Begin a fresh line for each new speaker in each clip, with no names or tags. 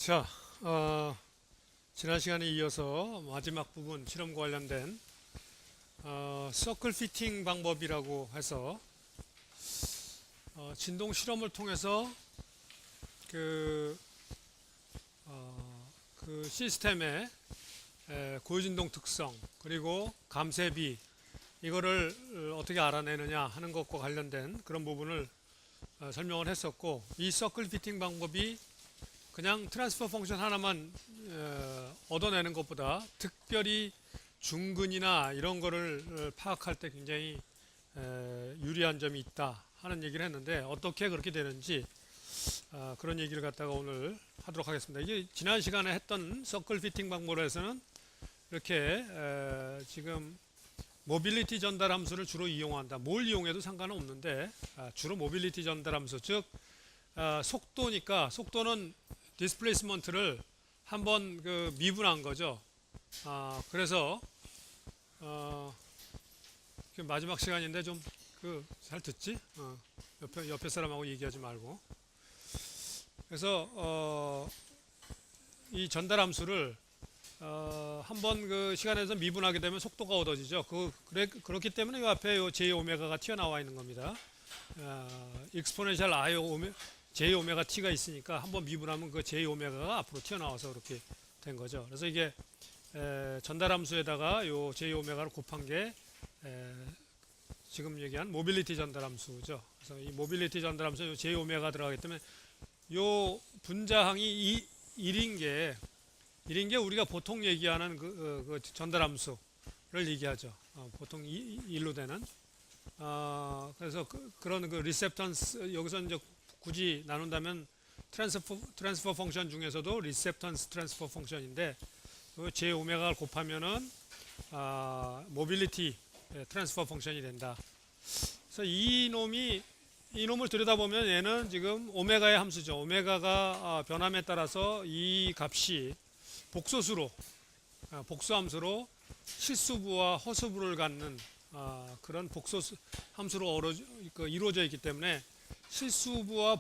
자, 지난 시간에 이어서 마지막 부분 실험과 관련된 서클 피팅 방법이라고 해서 진동 실험을 통해서 그, 그 시스템의 고유진동 특성 그리고 감쇄비 이거를 어떻게 알아내느냐 하는 것과 관련된 그런 부분을 설명을 했었고, 이 서클 피팅 방법이 그냥 트랜스퍼 펑션 하나만 얻어내는 것보다 특별히 중근이나 이런 거를 파악할 때 굉장히 유리한 점이 있다 하는 얘기를 했는데, 어떻게 그렇게 되는지 그런 얘기를 갖다가 오늘 하도록 하겠습니다. 이게 지난 시간에 했던 서클 피팅 방법에서는 이렇게 지금 모빌리티 전달 함수를 주로 이용한다. 뭘 이용해도 상관은 없는데 주로 모빌리티 전달 함수, 즉 속도니까, 속도는 디스플레이스먼트를 한번 그 미분한 거죠. 그래서 마지막 시간인데 좀 그 잘 듣지? 옆에 사람하고 얘기하지 말고. 그래서 이 전달 함수를 한번 그 시간에서 미분하게 되면 속도가 얻어지죠. 그렇기 때문에 이 앞에 요 j 오메가가 튀어나와 있는 겁니다. 익스포넨셜 i j 오메가 t가 있으니까 한번 미분하면 그 j 오메가가 앞으로 튀어나와서 그렇게 된 거죠. 그래서 이게 전달 함수에다가 요 j 오메가를 곱한 게 지금 얘기한 모빌리티 전달 함수죠. 그래서 이 모빌리티 전달 함수에 요 j 오메가 들어가기 때문에 요 분자항이 1인 게 우리가 보통 얘기하는 그 전달 함수를 얘기하죠. 보통 1로 되는. 그래서 그런 그 리셉턴스, 여기서 이제 굳이 나눈다면 트랜스퍼 펑션 중에서도 리셉턴스 트랜스퍼 펑션인데, j 오메가를 곱하면은 모빌리티 트랜스퍼 펑션이 된다. 그래서 이놈을 들여다보면 얘는 지금 오메가의 함수죠. 오메가가 변함에 따라서 이 값이 복수함수로 실수부와 허수부를 갖는 그런 복수 함수로 이루어져 있기 때문에, 실수부와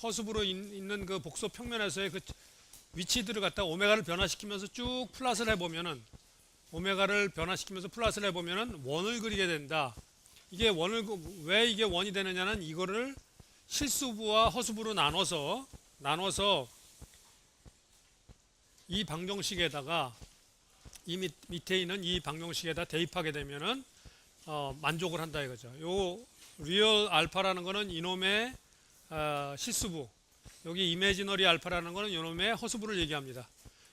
허수부로 있는 그 복소 평면에서의 그 위치들을 갖다 오메가를 변화시키면서 쭉 플랫을 해보면은, 오메가를 변화시키면서 플랫을 해보면은 원을 그리게 된다. 이게 왜 이게 원이 되느냐는, 이거를 실수부와 허수부로 나눠서 이 방정식에다가, 이 밑에 있는 이 방정식에다 대입하게 되면은 만족을 한다 이거죠. 요 리얼 알파라는 거는 이놈의 실수부, 여기 이미지너리 알파라는 거는 이놈의 허수부를 얘기합니다.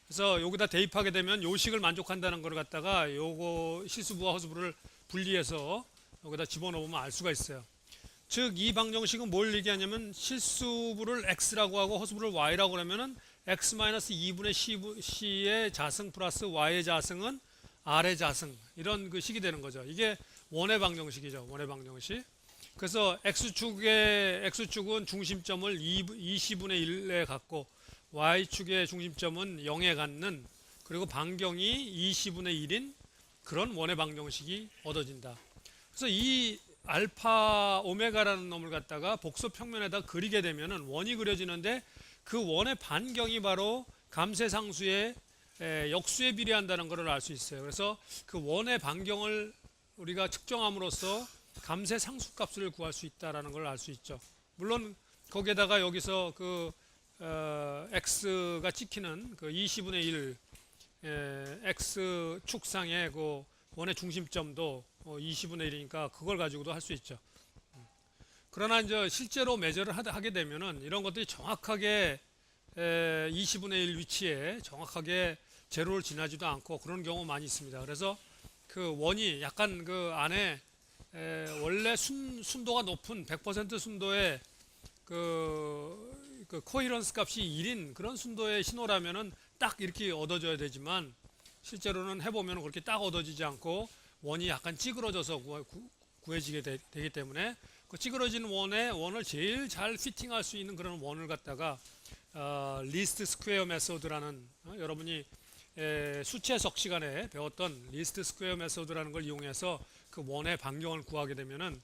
그래서 여기다 대입하게 되면 요 식을 만족한다는 걸 갖다가 요거 실수부와 허수부를 분리해서 여기다 집어넣으면 알 수가 있어요. 즉 이 방정식은 뭘 얘기하냐면, 실수부를 x라고 하고 허수부를 y라고 그러면은 x-2분의 c의 자승 플러스 y의 자승은 r의 자승, 이런 그 식이 되는 거죠. 이게 원의 방정식이죠. 원의 방정식. 그래서 x축은 중심점을 20분의 1에 갖고, y축의 중심점은 0에 갖는, 그리고 반경이 20분의 1인 그런 원의 방정식이 얻어진다. 그래서 이 알파 오메가라는 놈을 갖다가 복소 평면에다 그리게 되면은 원이 그려지는데, 그 원의 반경이 바로 감쇄상수의 역수에 비례한다는 것을 알 수 있어요. 그래서 그 원의 반경을 우리가 측정함으로써 감쇄상수 값을 구할 수 있다는 걸 알 수 있죠. 물론 거기에다가 여기서 그 x가 찍히는 그 20분의 1 x 축상의 그 원의 중심점도 20분의 1이니까 그걸 가지고도 할 수 있죠. 그러나 이제 실제로 매저를 하게 되면은 이런 것들이 정확하게 20분의 1 위치에 정확하게 제로를 지나지도 않고 그런 경우 많이 있습니다. 그래서 그 원이 약간 그 안에 원래 순도가 높은 100% 순도의 그 코히런스 값이 1인 그런 순도의 신호라면은 딱 이렇게 얻어져야 되지만, 실제로는 해보면 그렇게 딱 얻어지지 않고 원이 약간 찌그러져서 구해지게 되기 때문에, 그 찌그러진 원을 제일 잘 피팅할 수 있는 그런 원을 갖다가 리스트 스퀘어 메소드라는, 여러분이 수체석 시간에 배웠던 리스트 스퀘어 메소드라는 걸 이용해서 그 원의 반경을 구하게 되면은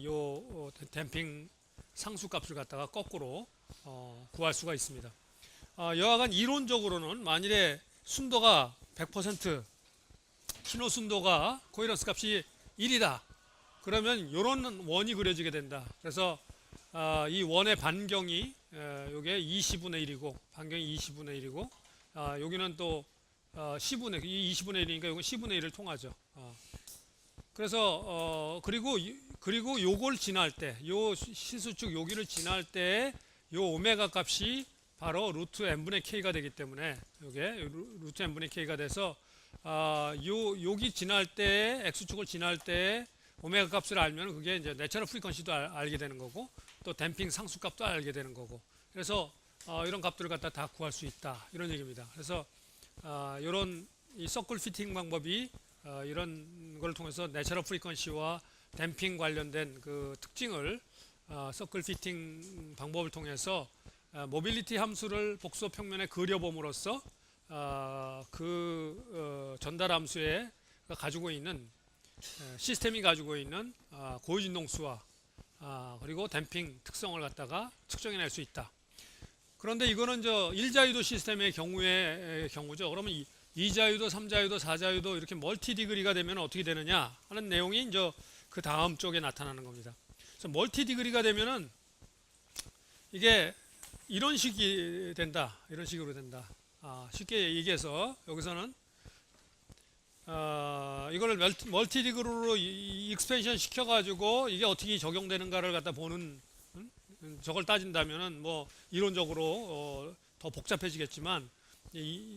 요 댐핑 상수값을 갖다가 거꾸로 구할 수가 있습니다. 여하간 이론적으로는 만일에 순도가 100% 키노 순도가 코헤런스 값이 1이다. 그러면 이런 원이 그려지게 된다. 그래서 이 원의 반경이 요게 20분의 1이고 반경이 20분의 1이고 여기는 또 10분의 이 20분의 1이니까 이건 10분의 1을 통하죠. 그래서 그리고 요걸 지날 때 요 시수축 여기를 지날 때 요 오메가 값이 바로 루트 n분의 k가 되기 때문에 요게 루트 n분의 k가 돼서 여기 지날 때 x축을 지날 때 오메가 값을 알면 그게 이제 내처럴 프리퀀시도 알게 되는 거고 또 댐핑 상수값도 알게 되는 거고 그래서 이런 값들을 갖다 다 구할 수 있다 이런 얘기입니다. 그래서 이런 이 서클 피팅 방법이 이런 걸 통해서 내처럴 프리퀀시와 댐핑 관련된 그 특징을 서클 피팅 방법을 통해서 모빌리티 함수를 복소 평면에 그려봄으로써 전달 함수에 가지고 있는 시스템이 가지고 있는 고유진동수와 그리고 댐핑 특성을 갖다가 측정해낼 수 있다. 그런데 이거는 저 1자유도 시스템의 경우죠. 그러면 2자유도, 3자유도, 4자유도 이렇게 멀티 디그리가 되면 어떻게 되느냐 하는 내용이 이제 그 다음 쪽에 나타나는 겁니다. 그래서 멀티 디그리가 되면은 이게 이런 식이 된다. 이런 식으로 된다. 쉽게 얘기해서 여기서는 이거를 멀티 디그리로 익스펜션 시켜가지고 이게 어떻게 적용되는가를 갖다 보는 저걸 따진다면은 뭐 이론적으로 더 복잡해지겠지만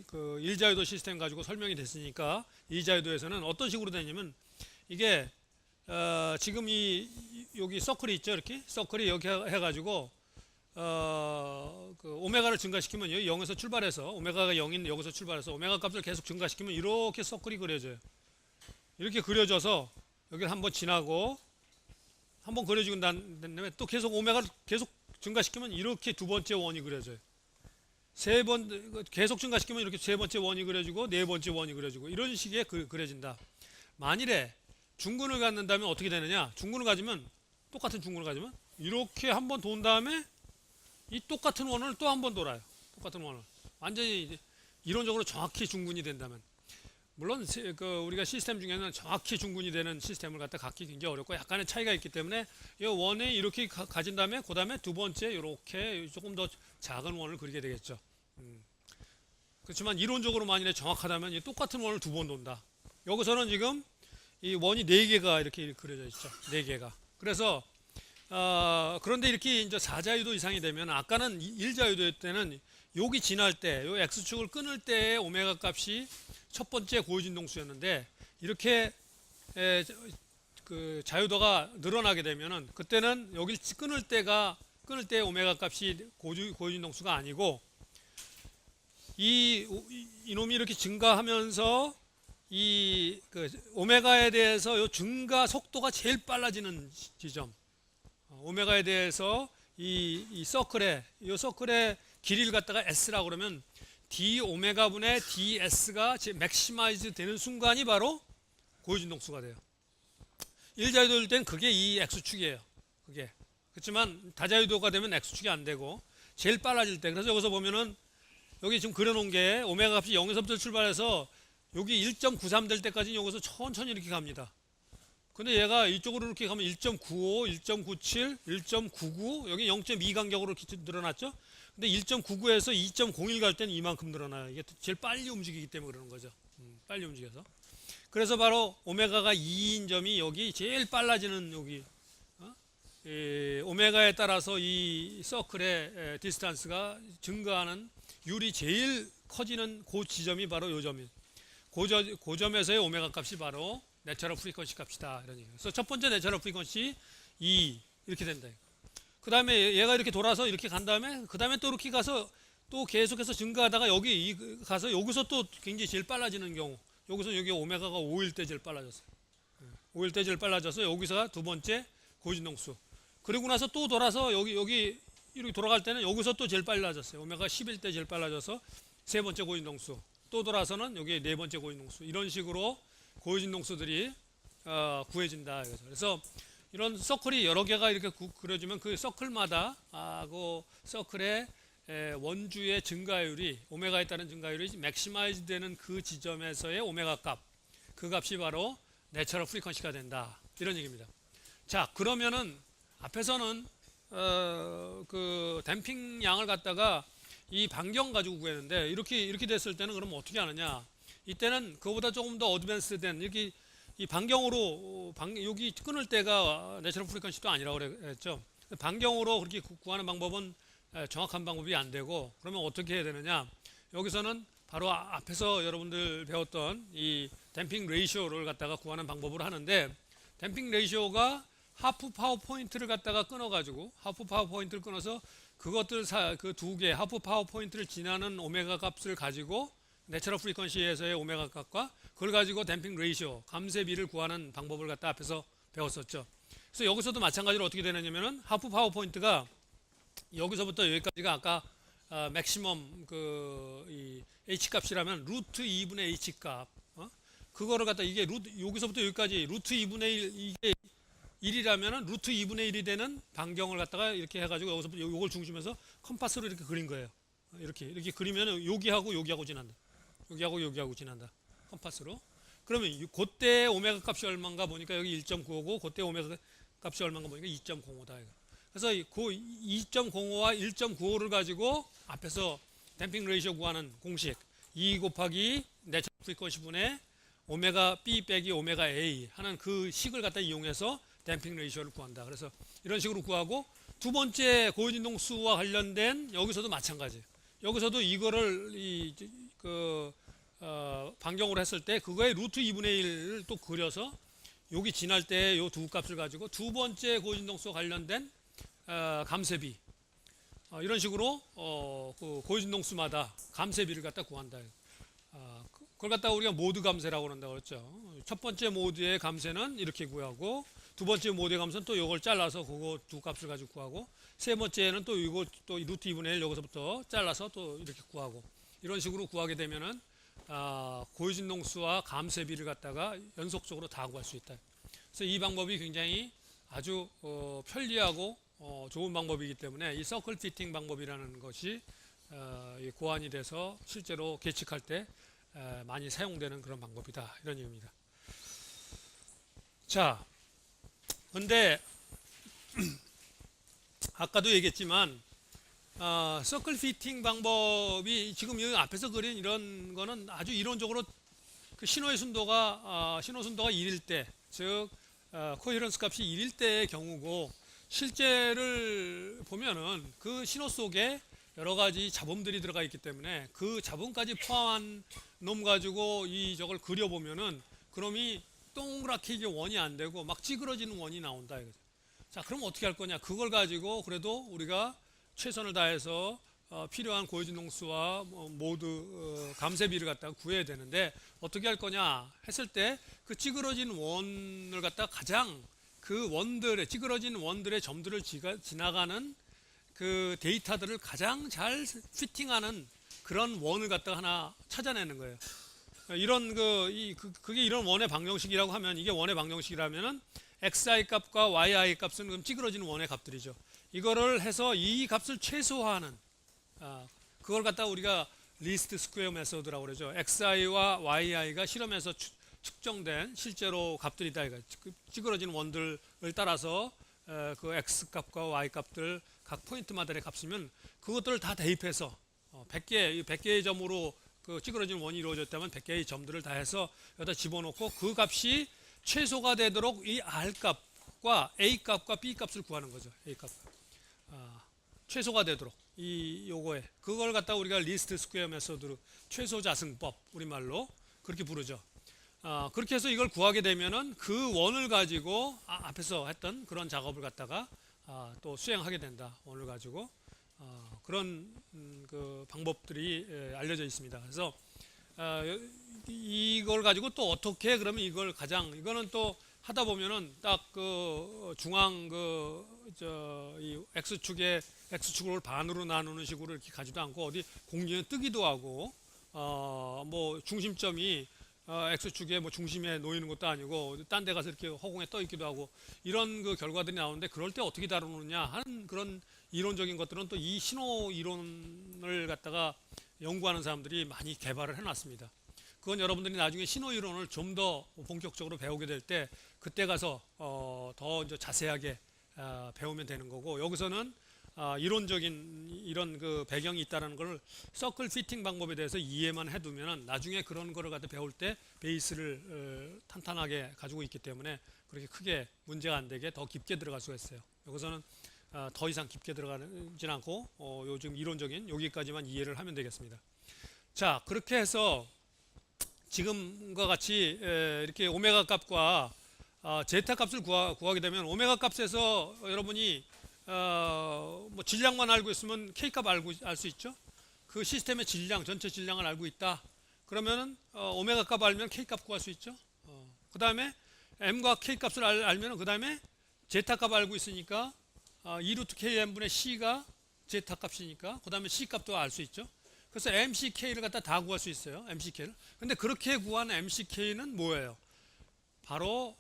그 1자유도 시스템 가지고 설명이 됐으니까 2자유도에서는 어떤 식으로 되냐면 이게 지금 여기 서클이 있죠. 이렇게 서클이 여기 해가지고 그 오메가를 증가시키면 여기 0에서 출발해서 오메가가 0인 여기서 출발해서 오메가 값을 계속 증가시키면 이렇게 서클이 그려져요. 이렇게 그려져서 여기를 한번 지나고 한번 그려지고 난 다음에 또 계속 오메가를 계속 증가시키면 이렇게 두 번째 원이 그려져요. 세 번 계속 증가시키면 이렇게 세 번째 원이 그려지고 네 번째 원이 그려지고 이런 식의 그려진다. 만일에 중근을 갖는다면 어떻게 되느냐? 중근을 가지면 똑같은 중근을 가지면 이렇게 한번 돈 다음에 이 똑같은 원을 또 한 번 돌아요. 똑같은 원을 완전히 이론적으로 정확히 중근이 된다면 물론 우리가 시스템 중에는 정확히 중근이 되는 시스템을 갖다 갖기 굉장히 어렵고 약간의 차이가 있기 때문에 이 원에 이렇게 가진 다음에 그 다음에 두 번째 이렇게 조금 더 작은 원을 그리게 되겠죠. 그렇지만 이론적으로 만일에 정확하다면 이 똑같은 원을 두 번 돈다. 여기서는 지금 이 원이 4개가 이렇게 그려져 있죠. 4개가. 그래서 그런데 이렇게 이제 4자유도 이상이 되면 아까는 1자유도 때는 여기 지날 때, 요 x축을 끊을 때의 오메가 값이 첫 번째 고유진동수였는데 이렇게 그 자유도가 늘어나게 되면은 그때는 여기 끊을 때 오메가 값이 고유진동수가 아니고 이놈이 이렇게 증가하면서 그 오메가에 대해서 요 증가 속도가 제일 빨라지는 지점. 오메가에 대해서 이 서클의 길이를 갖다가 s라고 그러면 d 오메가 분의 ds가 맥시마이즈 되는 순간이 바로 고유진동수가 돼요. 1자유도일 땐 그게 이 x축이에요. 그게. 그렇지만 다자유도가 되면 x축이 안 되고 제일 빨라질 때. 그래서 여기서 보면은 여기 지금 그려놓은 게 오메가 값이 0에서부터 출발해서 여기 1.93 될 때까지 여기서 천천히 이렇게 갑니다. 근데 얘가 이쪽으로 이렇게 가면 1.95, 1.97, 1.99 여기 0.2 간격으로 이렇게 늘어났죠. 근데 1.99에서 2.01 갈 때는 이만큼 늘어나요. 이게 제일 빨리 움직이기 때문에 그러는 거죠. 빨리 움직여서. 그래서 바로 오메가가 2인 점이 여기 제일 빨라지는 여기 오메가에 따라서 이 서클의 디스턴스가 증가하는 율이 제일 커지는 그 지점이 바로 요 점이에요. 그 점에서의 오메가 값이 바로 내처럴 프리퀀시 값이다 이런 얘기예요. 그래서 첫 번째 내처럴 프리퀀시 2 이렇게 된다. 그 다음에 얘가 이렇게 돌아서 이렇게 간 다음에 그 다음에 또 이렇게 가서 또 계속해서 증가하다가 여기 가서 여기서 또 굉장히 제일 빨라지는 경우 여기서 여기 오메가가 5일 때 제일 빨라졌어요. 5일 때 제일 빨라져서 여기서가 두 번째 고유진동수. 그리고 나서 또 돌아서 여기 이렇게 돌아갈 때는 여기서 또 제일 빨라졌어요. 오메가 10일 때 제일 빨라져서 세 번째 고유진동수. 또 돌아서는 여기 네 번째 고유진동수. 이런 식으로 고유진동수들이 구해진다. 그래서 이런 서클이 여러 개가 이렇게 그려지면 그 서클마다 그 서클의 원주의 증가율이 오메가에 따른 증가율이 맥시마이즈 되는 그 지점에서의 오메가 값, 그 값이 바로 내처럴 프리퀀시가 된다, 이런 얘기입니다. 자, 그러면은 앞에서는 그 댐핑 양을 갖다가 이 반경 가지고 구했는데 이렇게 됐을 때는 그럼 어떻게 하느냐? 이때는 그보다 조금 더 어드밴스된 이렇게 이 반경으로 여기 끊을 때가 내처럴 프리퀀시도 아니라고 그랬죠. 반경으로 그렇게 구하는 방법은 정확한 방법이 안 되고, 그러면 어떻게 해야 되느냐? 여기서는 바로 앞에서 여러분들 배웠던 이 댐핑 레이쇼를 갖다가 구하는 방법으로 하는데, 댐핑 레이쇼가 하프 파워 포인트를 갖다가 끊어가지고 하프 파워 포인트를 끊어서 그것들 그 두 개 하프 파워 포인트를 지나는 오메가 값을 가지고 내처럴 프리퀀시에서의 오메가 값과 그걸 가지고 댐핑 레이쇼 감쇄비를 구하는 방법을 갖다 앞에서 배웠었죠. 그래서 여기서도 마찬가지로 어떻게 되느냐면은 하프 파워 포인트가 여기서부터 여기까지가 아까 맥시멈 이 h 값이라면 루트 2분의 h 값, 그거를 갖다 이게 여기서부터 여기까지 루트 2분의 1 이게 1이라면은 루트 2분의 1이 되는 반경을 갖다가 이렇게 해가지고 여기서부터 요걸 중심에서 컴파스로 이렇게 그린 거예요. 이렇게 그리면은 여기하고 지난다. 여기하고 지난다. 컴파스로. 그러면 그때 오메가 값이 얼마인가 보니까 여기 1.95고 그때 오메가 값이 얼마인가 보니까 2.05다. 그래서 그 2.05와 1.95를 가지고 앞에서 댐핑 레이쇼 구하는 공식 2 곱하기 내처럴 프리퀀시 분의 오메가 B 빼기 오메가 A 하는 그 식을 갖다 이용해서 댐핑 레이쇼를 구한다. 그래서 이런 식으로 구하고, 두 번째 고유진동수와 관련된 여기서도 마찬가지. 여기서도 이거를 반경으로 했을 때 그거의 루트 2분의 1을 또 그려서 여기 지날 때 요 두 값을 가지고 두 번째 고유진동수와 관련된 감쇄비, 이런 식으로 그 고유진동수마다 감쇄비를 갖다 구한다. 그걸 갖다 우리가 모드 감쇄라고 그런다고 그랬죠. 첫 번째 모드의 감쇄는 이렇게 구하고, 두 번째 모드의 감쇄는 또 이걸 잘라서 그거 두 값을 가지고 구하고, 세 번째는 또 이거 또 루트 2분의 1 여기서부터 잘라서 또 이렇게 구하고, 이런 식으로 구하게 되면은 고유진동수와 감쇄비를 갖다가 연속적으로 다 구할 수 있다. 그래서 이 방법이 굉장히 아주 편리하고 좋은 방법이기 때문에 이 서클 피팅 방법이라는 것이 고안이 돼서 실제로 계측할 때 많이 사용되는 그런 방법이다, 이런 얘기입니다. 자, 근데 아까도 얘기했지만 서클 피팅 방법이 지금 여기 앞에서 그린 이런 거는 아주 이론적으로 그 신호 순도가 1일 때, 즉 코헤런스 값이 1일 때의 경우고, 실제를 보면은 그 신호 속에 여러 가지 잡음들이 들어가 있기 때문에 그 잡음까지 포함한 놈 가지고 저걸 그려보면은 그놈이 동그랗게 이게 원이 안 되고 막 찌그러지는 원이 나온다 이거죠. 자, 그럼 어떻게 할 거냐? 그걸 가지고 그래도 우리가 최선을 다해서 필요한 고유진동수와 모두 감쇄비를 갖다가 구해야 되는데, 어떻게 할 거냐 했을 때 그 찌그러진 원을 갖다가 가장 그 원들의 찌그러진 원들의 점들을 지나가는 그 데이터들을 가장 잘 피팅하는 그런 원을 갖다가 하나 찾아내는 거예요. 이런 그게 이런 원의 방정식이라고 하면, 이게 원의 방정식이라면은 xi 값과 yi 값은 그럼 찌그러지는 원의 값들이죠. 이거를 해서 이 값을 최소화하는, 그걸 갖다가 우리가 리스트 스퀘어 메소드라고 그러죠. xi와 yi가 실험에서 측정된 실제로 값들이다. 찌그러지는 원들을 따라서 그 x 값과 y 값들 각 포인트마다의 값이면 그것들을 다 대입해서 100개의 점으로 그 찌그러지는 원이 이루어졌다면 100개의 점들을 다 해서 여기다 집어넣고 그 값이 최소가 되도록 이 R 값과 A 값과 B 값을 구하는 거죠. A 값. 최소가 되도록 요거에 그걸 갖다 우리가 리스트 스퀘어 메소드로 최소 자승법 우리말로 그렇게 부르죠. 그렇게 해서 이걸 구하게 되면은 그 원을 가지고 앞에서 했던 그런 작업을 갖다가 또 수행하게 된다. 원을 가지고 그런 그 방법들이 알려져 있습니다. 그래서 이걸 가지고 또 어떻게 그러면 이거는 또 하다 보면은 딱 그 중앙 이 x축을 반으로 나누는 식으로 이렇게 가지도 않고 어디 공중에 뜨기도 하고 뭐 중심점이 x축의 뭐 중심에 놓이는 것도 아니고 딴 데 가서 이렇게 허공에 떠 있기도 하고 이런 그 결과들이 나오는데, 그럴 때 어떻게 다루느냐 하는 그런 이론적인 것들은 또 이 신호 이론을 갖다가 연구하는 사람들이 많이 개발을 해놨습니다. 그건 여러분들이 나중에 신호 이론을 좀 더 본격적으로 배우게 될 때 그때 가서 더 이제 자세하게 배우면 되는 거고, 여기서는 이론적인 이런 그 배경이 있다는 걸 서클 피팅 방법에 대해서 이해만 해두면 나중에 그런 거를 갖다 배울 때 베이스를 탄탄하게 가지고 있기 때문에 그렇게 크게 문제가 안 되게 더 깊게 들어갈 수가 있어요. 여기서는 더 이상 깊게 들어가진 않고 요즘 이론적인 여기까지만 이해를 하면 되겠습니다. 자, 그렇게 해서 지금과 같이 이렇게 오메가 값과 제타 값을 구하게 되면 오메가 값에서 여러분이 뭐 질량만 알고 있으면 K 값 알 수 있죠. 그 시스템의 질량, 전체 질량을 알고 있다. 그러면은 오메가 값 알면 K 값 구할 수 있죠. 그 다음에 M과 K 값을 알면은 그 다음에 제타 값 알고 있으니까 2루트 KM분의 C가 제타 값이니까 그 다음에 C 값도 알 수 있죠. 그래서 MCK를 갖다 다 구할 수 있어요. MCK를. 근데 그렇게 구한 MCK는 뭐예요? 바로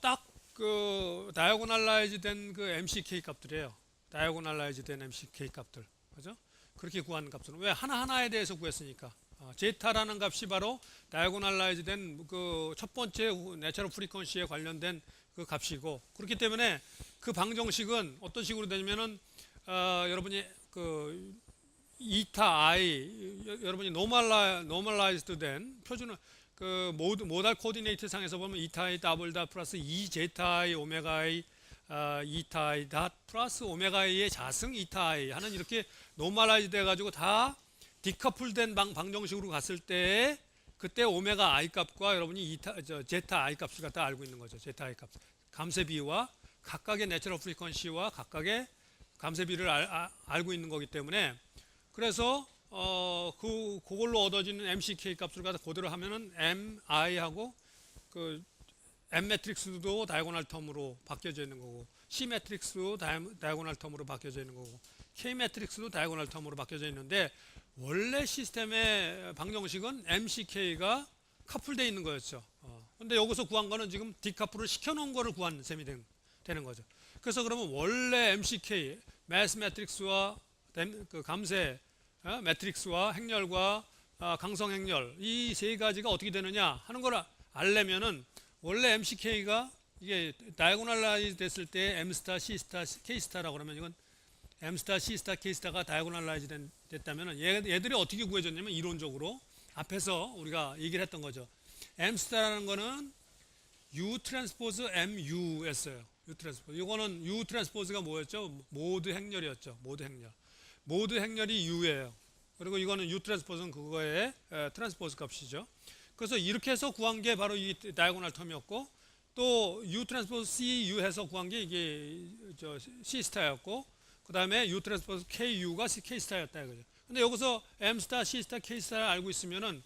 딱 그 다이어고널라이즈 된 그 MCK 값들이에요. 다이어고널라이즈 된 MCK 값들. 그죠? 그렇게 구한 값들은 왜 하나하나에 대해서 구했으니까. 제타라는 값이 바로 다이어고널라이즈 된 그 첫 번째 내추럴 프리퀀시에 관련된 그 값이고, 그렇기 때문에 그 방정식은 어떤 식으로 되냐면은 여러분이 그 이타 i 여러분이 노멀라이즈드 된 표준은 그 모달 코디네이트 상에서 보면 이타 i 더블 닷 플러스 2 제타 i 오메가 i 이타 i 닷 플러스 오메가 i의 자승 이타 i 하는 이렇게 노멀라이즈 돼 가지고 다 디커플된 방정식으로 갔을 때 그때 오메가 i 값과 여러분이 제타 i 값을 갖다 알고 있는 거죠. 제타 i 값 감쇄비와 각각의 내추럴 프리퀀시와 각각의 감쇄비를 알고 있는 거기 때문에, 그래서 그걸로 얻어지는 MCK 값을 갖다 그대로 하면은 MI하고 그 M 매트릭스도 다이고널 텀으로 바뀌어져 있는 거고, C 매트릭스도 다이고널 텀으로 바뀌어져 있는 거고, K 매트릭스도 다이고널 텀으로 바뀌어져 있는데 원래 시스템의 방정식은 MCK가 카풀되어 있는 거였죠. 근데 여기서 구한 거는 지금 디카풀을 시켜놓은 거를 구한 셈이 되는 거죠. 그래서 그러면 원래 MCK 매스 매트릭스와 그 감쇄 매트릭스와 행렬과 강성 행렬 이 세 가지가 어떻게 되느냐 하는 걸 알려면은 원래 MCK가 이게 다이고널라이즈 됐을 때 M 스타, C 스타, K 스타라고 그러면 이건 M 스타, C 스타, K 스타가 다이고널라이즈 됐다면은 얘들이 어떻게 구해졌냐면 이론적으로 앞에서 우리가 얘기를 했던 거죠. M 스타라는 거는 U 트랜스포즈 MU였어요. U 트랜스포즈. 이거는 U 트랜스포즈가 뭐였죠? 모드 행렬이었죠. 모드 행렬. 모드 행렬이 U예요. 그리고 이거는 U 트랜스포즈는 그거의 트랜스포즈 값이죠. 그래서 이렇게 해서 구한 게 바로 이 다이고널 텀이었고, 또 U 트랜스포즈 C U 해서 구한 게 이게 C 스타였고, 그 다음에 U 트랜스포즈 K U가 K 스타였다 이거죠. 근데 여기서 M 스타, C 스타, K 스타를 알고 있으면은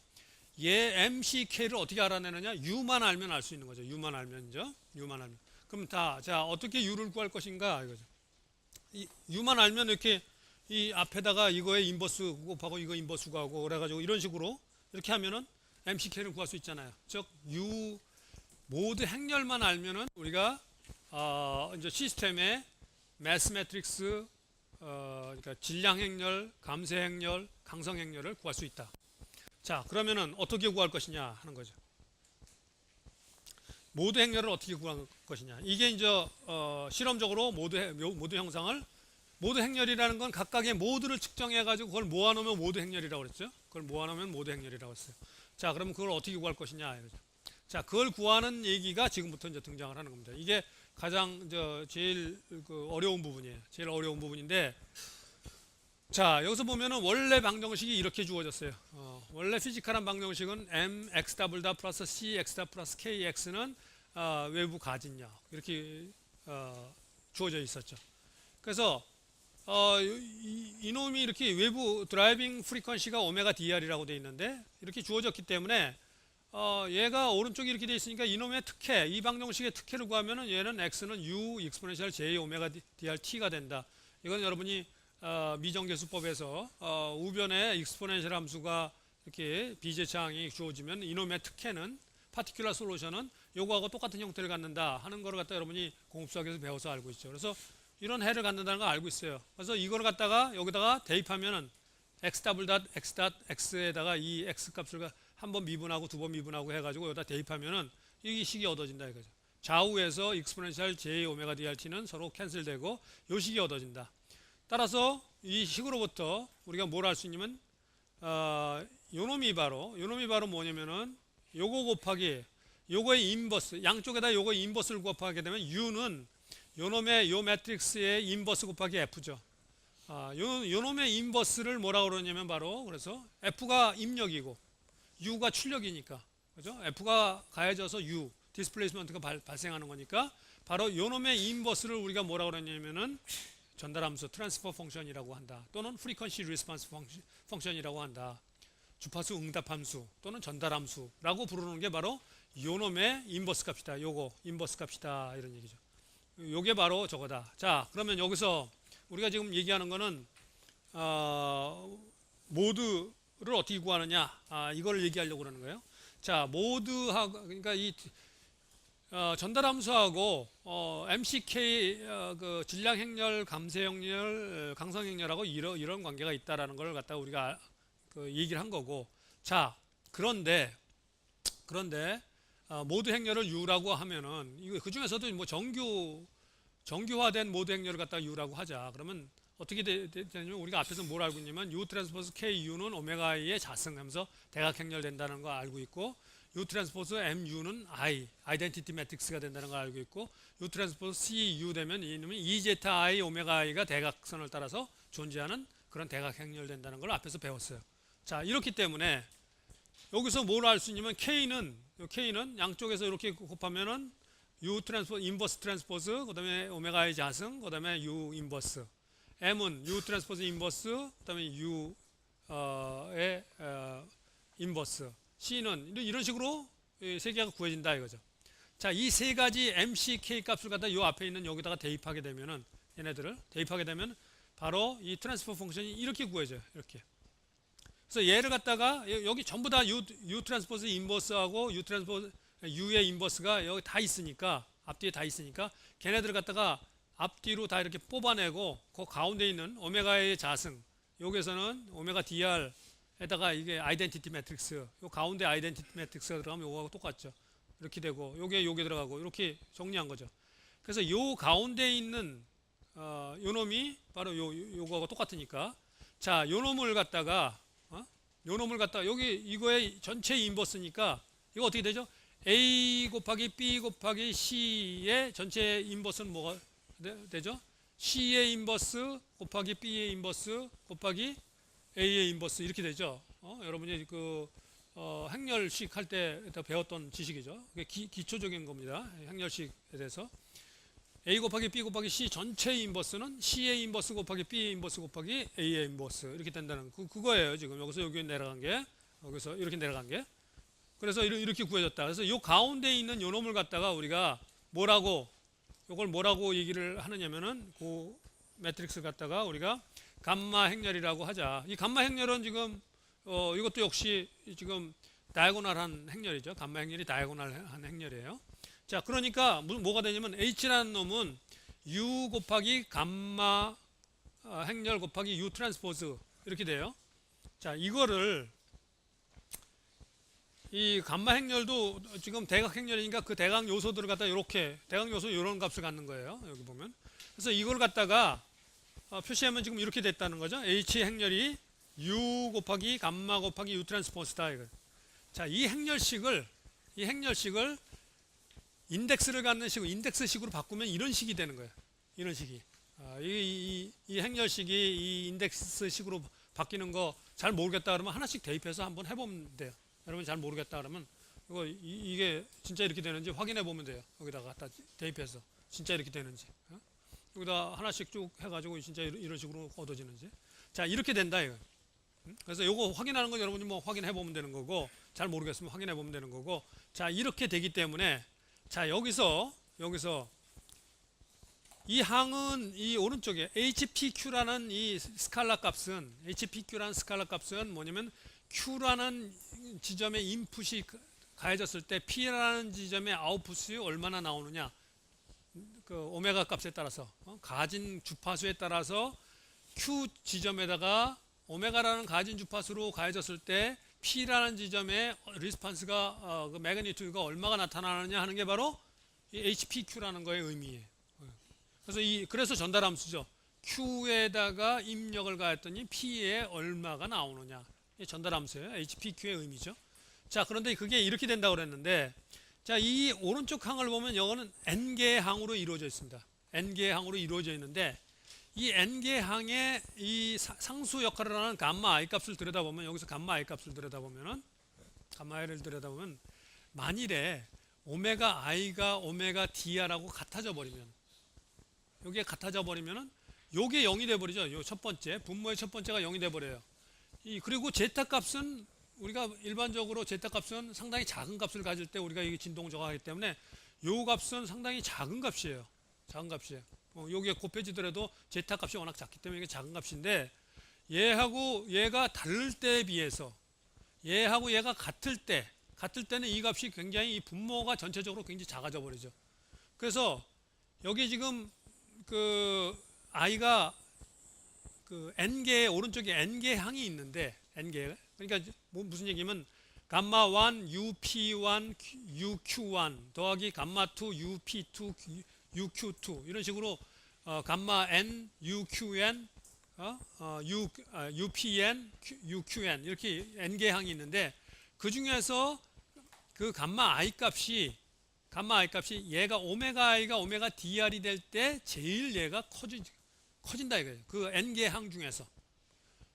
얘 MCK를 어떻게 알아내느냐? U만 알면 알 수 있는 거죠. U만 알면죠. U만 알면. 그럼 자 어떻게 U를 구할 것인가 이거죠. 이 U만 알면 이렇게 이 앞에다가 이거에 인버스 곱하고 이거 인버스 구하고 그래가지고 이런 식으로 이렇게 하면은 MCK를 구할 수 있잖아요. 즉 U 모드 행렬만 알면은 우리가 이제 시스템의 매스 매트릭스 그러니까 질량 행렬, 감쇄 행렬, 강성 행렬을 구할 수 있다. 자, 그러면은 어떻게 구할 것이냐 하는 거죠. 모드 행렬을 어떻게 구할 것이냐. 이게 이제 실험적으로 모드 형상을, 모드 행렬이라는 건 각각의 모드를 측정해 가지고 그걸 모아놓으면 모드 행렬이라고 그랬죠. 그걸 모아놓으면 모드 행렬이라고 했어요. 자, 그러면 그걸 어떻게 구할 것이냐 이거죠. 자, 그걸 구하는 얘기가 지금부터 이제 등장을 하는 겁니다. 이게 가장 제일 그 어려운 부분이에요. 제일 어려운 부분인데, 자, 여기서 보면은 원래 방정식이 이렇게 주어졌어요. 원래 피지컬한 방정식은 mx 더블 다 플러스 cx 다 플러스 kx는 외부 가진력 이렇게 주어져 있었죠. 그래서 이놈이 이렇게 외부 드라이빙 프리퀀시가 오메가 dr이라고 되어 있는데 이렇게 주어졌기 때문에 얘가 오른쪽에 이렇게 되어 있으니까 이놈의 특혜, 이 방정식의 특혜를 구하면은 얘는 x는 u 익스포넨셜 j 오메가 drt가 된다. 이건 여러분이 미정계수법에서 우변의 익스포넨셜 함수가 이렇게 비제차항이 주어지면 이놈의 특혜는 파티큘러 솔루션은 요거하고 똑같은 형태를 갖는다 하는 거를 갖다 여러분이 공업수학에서 배워서 알고 있죠. 그래서 이런 해를 갖는다는 걸 알고 있어요. 그래서 이걸 갖다가 여기다가 대입하면은 x 더블 닷 x 닷 x에다가 이 x 값을 한 번 미분하고 두 번 미분하고 해가지고 여기다 대입하면은 이 식이 얻어진다 이거죠. 좌우에서 익스포넨셜 j 오메가 drt는 서로 캔슬되고 이 식이 얻어진다. 따라서 이 식으로부터 우리가 뭘 할 수 있냐면 요놈이 바로 뭐냐면은 요거 곱하기 요거의 인버스, 양쪽에다 요거 인버스를 곱하게 되면 u는 요놈의 요 매트릭스의 인버스 곱하기 f죠. 요놈의 인버스를 뭐라고 그러냐면 바로 그래서 f가 입력이고 u가 출력이니까, 그죠? f가 가해져서 u 디스플레이스먼트가 발생하는 거니까 바로 요놈의 인버스를 우리가 뭐라고 그러냐면은 전달함수 트랜스퍼 펑션이라고 한다. 또는 프리퀀시 리스폰스 펑션이라고 한다. 주파수 응답함수 또는 전달함수라고 부르는 게 바로 요놈의 인버스 값이다. 요거 인버스 값이다. 이런 얘기죠. 요게 바로 저거다. 자, 그러면 여기서 우리가 지금 얘기하는 거는 모드를 어떻게 구하느냐, 이걸 얘기하려고 그러는 거예요. 자, 모드하고 그러니까 이 전달함수하고 MCK 그 질량 행렬, 감쇄 행렬, 강성 행렬하고 이런 관계가 있다라는 걸 갖다가 우리가 그 얘기를 한 거고. 자, 그런데 모드 행렬을 U라고 하면은 이거 그 중에서도 뭐 정규화된 모드 행렬을 갖다가 U라고 하자. 그러면 어떻게 되냐면 우리가 앞에서 뭘 알고 있냐면 U 트랜스포즈 KU는 오메가 I의 자승하면서 대각 행렬된다는 거 알고 있고, U 트랜스포즈 MU는 아이덴티티 매트릭스가 된다는 걸 알고 있고, U 트랜스포즈 CU 되면 이놈이 E제타 I 오메가 I가 대각선을 따라서 존재하는 그런 대각 행렬된다는 걸 앞에서 배웠어요. 자, 이렇기 때문에 여기서 뭘 알 수 있냐면 K는 양쪽에서 이렇게 곱하면은 U 트랜스포즈 인버스 트랜스포즈, 그다음에 오메가 I 자승, 그다음에 U 인버스. M은 U 트랜스포즈 인버스, 그다음에 U의 인버스. C는 이런 식으로 세 개가 구해진다 이거죠. 자, 이 세 가지 MCK 값을 갖다 이 앞에 있는 여기다가 대입하게 되면은 얘네들을 대입하게 되면 바로 이 트랜스퍼 펑션이 이렇게 구해져요. 이렇게. 그래서 얘를 갖다가 여기 전부 다 U 트랜스포즈 인버스하고 U의 인버스가 여기 다 있으니까, 앞뒤에 다 있으니까 걔네들을 갖다가 앞뒤로 다 이렇게 뽑아내고 그 가운데 있는 오메가의 자승, 여기에서는 오메가 DR에다가 이게 아이덴티티 매트릭스, 요 가운데 아이덴티티 매트릭스가 들어가면 요거하고 똑같죠. 이렇게 되고 요게 들어가고 이렇게 정리한 거죠. 그래서 요 가운데 있는 요 놈이 바로 요거하고 똑같으니까, 자, 요 놈을 갖다가 여기 이거의 전체 인버스니까 이거 어떻게 되죠? A 곱하기 B 곱하기 C의 전체 인버스는 뭐가 되죠? C의 인버스 곱하기 B의 인버스 곱하기 A의 인버스 이렇게 되죠. 여러분이 그 행렬식 할 때 배웠던 지식이죠. 그게 기초적인 겁니다. 행렬식에 대해서. A 곱하기 B 곱하기 C 전체의 인버스는 C의 인버스 곱하기 B의 인버스 곱하기 A의 인버스 이렇게 된다는 그거예요. 지금 여기서 여기 내려간 게, 여기서 이렇게 내려간 게. 그래서 이렇게 구해졌다. 그래서 요 가운데 있는 요 놈을 갖다가 우리가 요걸 뭐라고 얘기를 하느냐면은 그 매트릭스 갖다가 우리가 감마 행렬이라고 하자. 이 감마 행렬은 지금 이것도 역시 지금 다이아고널한 행렬이죠. 감마 행렬이 다이아고널한 행렬이에요. 자, 그러니까 뭐가 되냐면 H라는 놈은 U 곱하기 감마 행렬 곱하기 U 트랜스포즈 이렇게 돼요. 자, 이거를 이 감마 행렬도 지금 대각 행렬이니까 그 대각 요소들을 갖다 이렇게 대각 요소 이런 값을 갖는 거예요. 여기 보면. 그래서 이걸 갖다가 표시하면 지금 이렇게 됐다는 거죠. H 행렬이 U 곱하기 감마 곱하기 U 트랜스포즈다 이거. 자, 이 행렬식을 인덱스를 갖는 식으로 인덱스식으로 바꾸면 이런 식이 되는 거예요. 이런 식이. 이 행렬식이 이 인덱스식으로 바뀌는 거 잘 모르겠다 그러면 하나씩 대입해서 한번 해보면 돼요. 여러분 잘 모르겠다 그러면 이게 진짜 이렇게 되는지 확인해 보면 돼요. 여기다가 갖다 대입해서 진짜 이렇게 되는지. 여기다 하나씩 쭉 해가지고 진짜 이런 식으로 얻어지는지. 자, 이렇게 된다 이거. 그래서 요거 확인하는 건 여러분이 뭐 확인해 보면 되는 거고, 잘 모르겠으면 확인해 보면 되는 거고. 자, 이렇게 되기 때문에 자, 여기서 이 항은 이 오른쪽에 HPQ라는 이 스칼라 값은 뭐냐면 Q라는 지점의 인풋이 가해졌을 때 P라는 지점의 아웃풋이 얼마나 나오느냐, 그 오메가 값에 따라서 가진 주파수에 따라서 Q 지점에다가 오메가라는 가진 주파수로 가해졌을 때 P라는 지점에 리스판스가 그 매그니튜드가 얼마가 나타나느냐 하는 게 바로 이 HPQ라는 거의 의미예요. 그래서 전달함수죠. Q에다가 입력을 가했더니 P에 얼마가 나오느냐. 이게 전달함수예요. HPQ의 의미죠. 자, 그런데 그게 이렇게 된다고 그랬는데, 자, 이 오른쪽 항을 보면 이거는 N개의 항으로 이루어져 있습니다. N개의 항으로 이루어져 있는데, 이 N개 항의 이 상수 역할을 하는 감마 I 값을 들여다보면, 여기서 감마 I 값을 들여다보면은, 감마 I를 들여다보면, 만일에 오메가 I가 오메가 DR하고 같아져 버리면, 요게 같아져 버리면은, 요게 0이 돼 버리죠. 요 첫 번째, 분모의 첫 번째가 0이 돼 버려요. 그리고 제타 값은, 우리가 일반적으로 제타 값은 상당히 작은 값을 가질 때 우리가 이게 진동 저하하기 때문에 요 값은 상당히 작은 값이에요. 작은 값이에요. 여기에 곱해지더라도 제타 값이 워낙 작기 때문에 이게 작은 값인데, 얘하고 얘가 다를 때에 비해서 얘하고 얘가 같을 때는 이 값이 굉장히 이 분모가 전체적으로 굉장히 작아져 버리죠. 그래서 여기 지금 그 i가 그 n개의 오른쪽에 n개 항이 있는데, n개, 그러니까 무슨 얘기면 감마 1 up1 uq1 더하기 감마 2 up2 uq2 이런 식으로 감마 n uqn upn uqn 이렇게 n개 항이 있는데, 그 중에서 그 감마 i 값이 얘가 오메가 i가 오메가 dr이 될 때 제일 얘가 커진다 이거예요. 그 n개 항 중에서.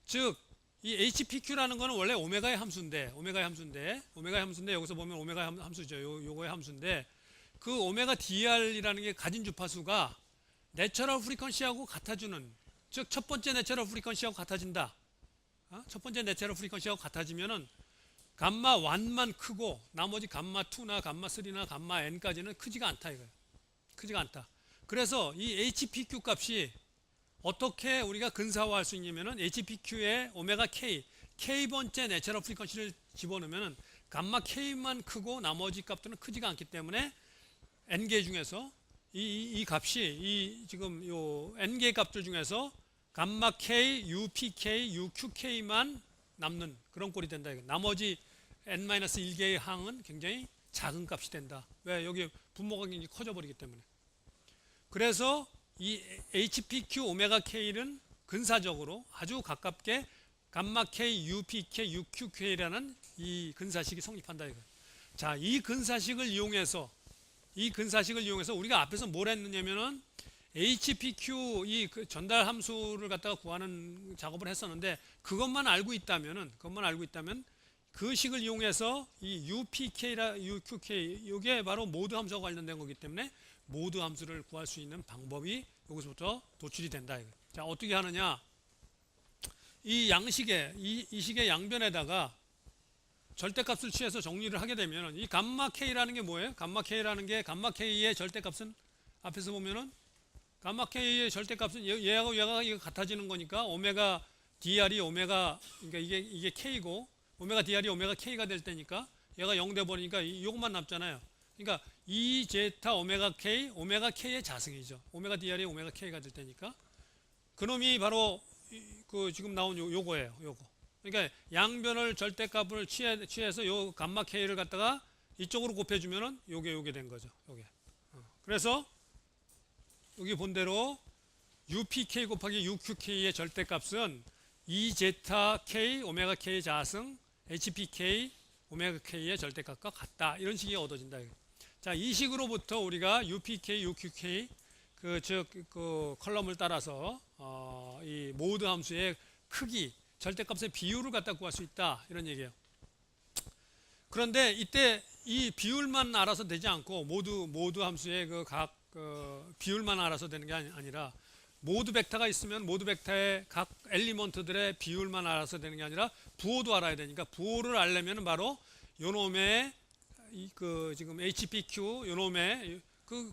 즉 이 HPQ라는 거는 원래 오메가의 함수인데 여기서 보면 오메가의 함수죠. 요거의 함수인데, 그 오메가 DR이라는 게 가진 주파수가 내처럴 프리퀀시하고 같아주는, 즉 첫 번째 내처럴 프리퀀시하고 같아진다. 첫 번째 내처럴 프리퀀시하고 같아지면은 감마 1만 크고 나머지 감마 2나 감마 3나 감마 n까지는 크지가 않다 이거예요. 크지가 않다. 그래서 이 HPQ 값이 어떻게 우리가 근사화할 수 있냐면은 HPQ에 오메가 K번째 내처럴 프리퀀시를 집어넣으면은 감마 K만 크고 나머지 값들은 크지가 않기 때문에 N개 중에서 이 값이 지금 요 N개 값들 중에서 감마 K, UPK, UQK만 남는 그런 꼴이 된다. 나머지 N-1개의 항은 굉장히 작은 값이 된다. 왜? 여기 분모가 굉장히 커져버리기 때문에. 그래서 이 HPQ 오메가 K는 근사적으로 아주 가깝게 감마 K, UPK, UQK라는 이 근사식이 성립한다 이거. 자, 이 근사식을 이용해서 우리가 앞에서 뭘 했느냐면은 HPQ 그 전달 함수를 갖다가 구하는 작업을 했었는데, 그것만 알고 있다면 그 식을 이용해서 이 UPK라 UQK 이게 바로 모드 함수와 관련된 거기 때문에 모드 함수를 구할 수 있는 방법이 여기서부터 도출이 된다. 자, 어떻게 하느냐? 이 양식의 이 식의 양변에다가 절대값을 취해서 정리를 하게 되면 이 감마 K라는 게 뭐예요? 감마 감마 K의 절대값은 앞에서 보면은 감마 K의 절대값은 얘하고 얘가 같아지는 거니까 오메가 DR이 오메가, 그러니까 이게 K고 오메가 DR이 오메가 K가 될 때니까 얘가 0 돼 버리니까 이것만 남잖아요. 그러니까 이 제타 오메가 K의 자승이죠. 오메가 DR이 오메가 K가 될 때니까 그놈이 바로 그 지금 나온 요거예요. 요거. 그러니까 양변을 절대값을 취해서 요 감마 K를 갖다가 이쪽으로 곱해주면은 요게 된 거죠. 요게. 그래서 여기 본대로 UPK 곱하기 UQK의 절대값은 2제타 K 오메가 K 자승 HPK 오메가 K의 절대값과 같다. 이런 식이 얻어진다. 자, 이 식으로부터 우리가 UPK, UQK 그 컬럼을 따라서 이 모드 함수의 크기, 절대값의 비율을 갖다 구할 수 있다. 이런 얘기예요. 그런데 이때 이 비율만 알아서 되지 않고 모드 함수의 각 비율만 알아서 되는 게 아니라 모드 벡터가 있으면 모드 벡터의 각 엘리먼트들의 비율만 알아서 되는 게 아니라 부호도 알아야 되니까 부호를 알려면 바로 요놈의 지금 HPQ 요놈의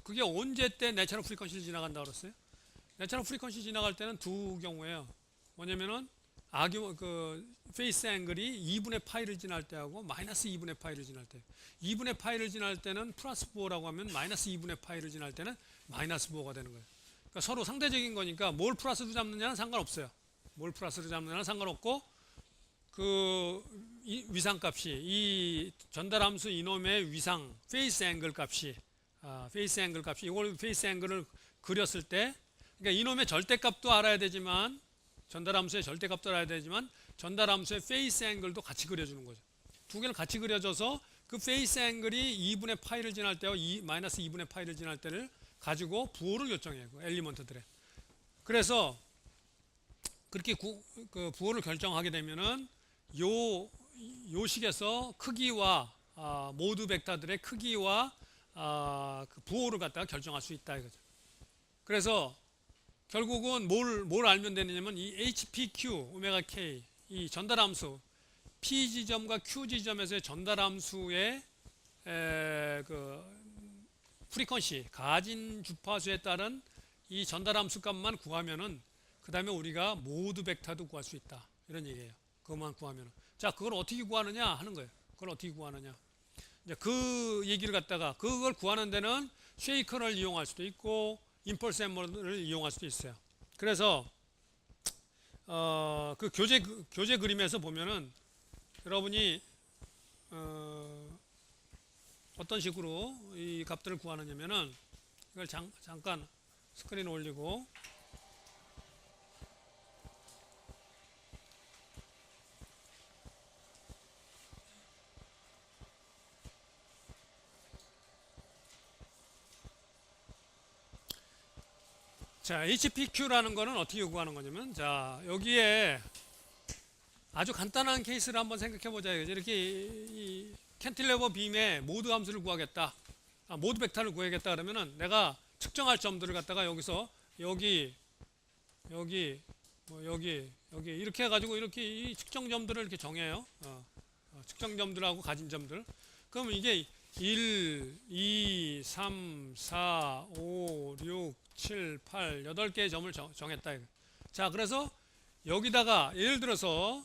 그게 언제 때 내처럴 프리퀀시를 지나간다 그랬어요? 내처럴 프리퀀시 지나갈 때는 두 경우예요. 뭐냐면은 페이스 앵글이 2분의 파이를 지날 때하고 마이너스 2분의 파이를 지날 때, 2분의 파이를 지날 때는 플러스 4라고 하면 마이너스 2분의 파이를 지날 때는 마이너스 4가 되는 거예요. 그러니까 서로 상대적인 거니까 뭘 플러스로 잡느냐는 상관없어요. 뭘 플러스로 잡느냐는 상관없고, 위상값이, 이 전달함수 이놈의 위상 페이스 앵글 값이, 이걸 페이스 앵글을 그렸을 때, 그러니까 이놈의 절대값도 알아야 되지만, 전달함수의 절대값도 알아야 되지만 전달함수의 페이스 앵글도 같이 그려주는 거죠. 두 개를 같이 그려줘서 그 페이스 앵글이 2분의 파이를 지날 때와 마이너스 2분의 파이를 지날 때를 가지고 부호를 결정해요. 그 엘리먼트들의. 그래서 그렇게 부호를 결정하게 되면은 요 식에서 크기와 모드 벡터들의 크기와 그 부호를 갖다가 결정할 수 있다 이거죠. 그래서 결국은 뭘 알면 되느냐면 이 HPQ, 오메가 K, 이 전달함수 P 지점과 Q 지점에서의 전달함수의 프리퀀시, 가진 주파수에 따른 이 전달함수 값만 구하면은 그 다음에 우리가 모드 벡터도 구할 수 있다 이런 얘기예요. 그것만 구하면은. 자, 그걸 어떻게 구하느냐 하는 거예요. 그걸 어떻게 구하느냐. 이제 그 얘기를 갖다가 그걸 구하는 데는 쉐이커를 이용할 수도 있고 임펄스 앰머를 이용할 수도 있어요. 그래서 그 교재 그림에서 보면은 여러분이 어떤 식으로 이 값들을 구하느냐면은 이걸 잠깐 스크린 올리고 자, HPQ라는 거는 어떻게 구하는 거냐면, 자, 여기에 아주 간단한 케이스를 한번 생각해 보자. 이렇게 이 캔틸레버 빔의 모드 함수를 구하겠다. 모드 벡터를 구하겠다 그러면은 내가 측정할 점들을 갖다가 여기서 여기 이렇게 해가지고 이렇게 이 측정 점들을 이렇게 정해요. 측정 점들하고 가진 점들. 그러면 이게 1, 2, 3, 4, 5, 6, 7, 8, 8개의 점을 정했다. 자, 그래서 여기다가 예를 들어서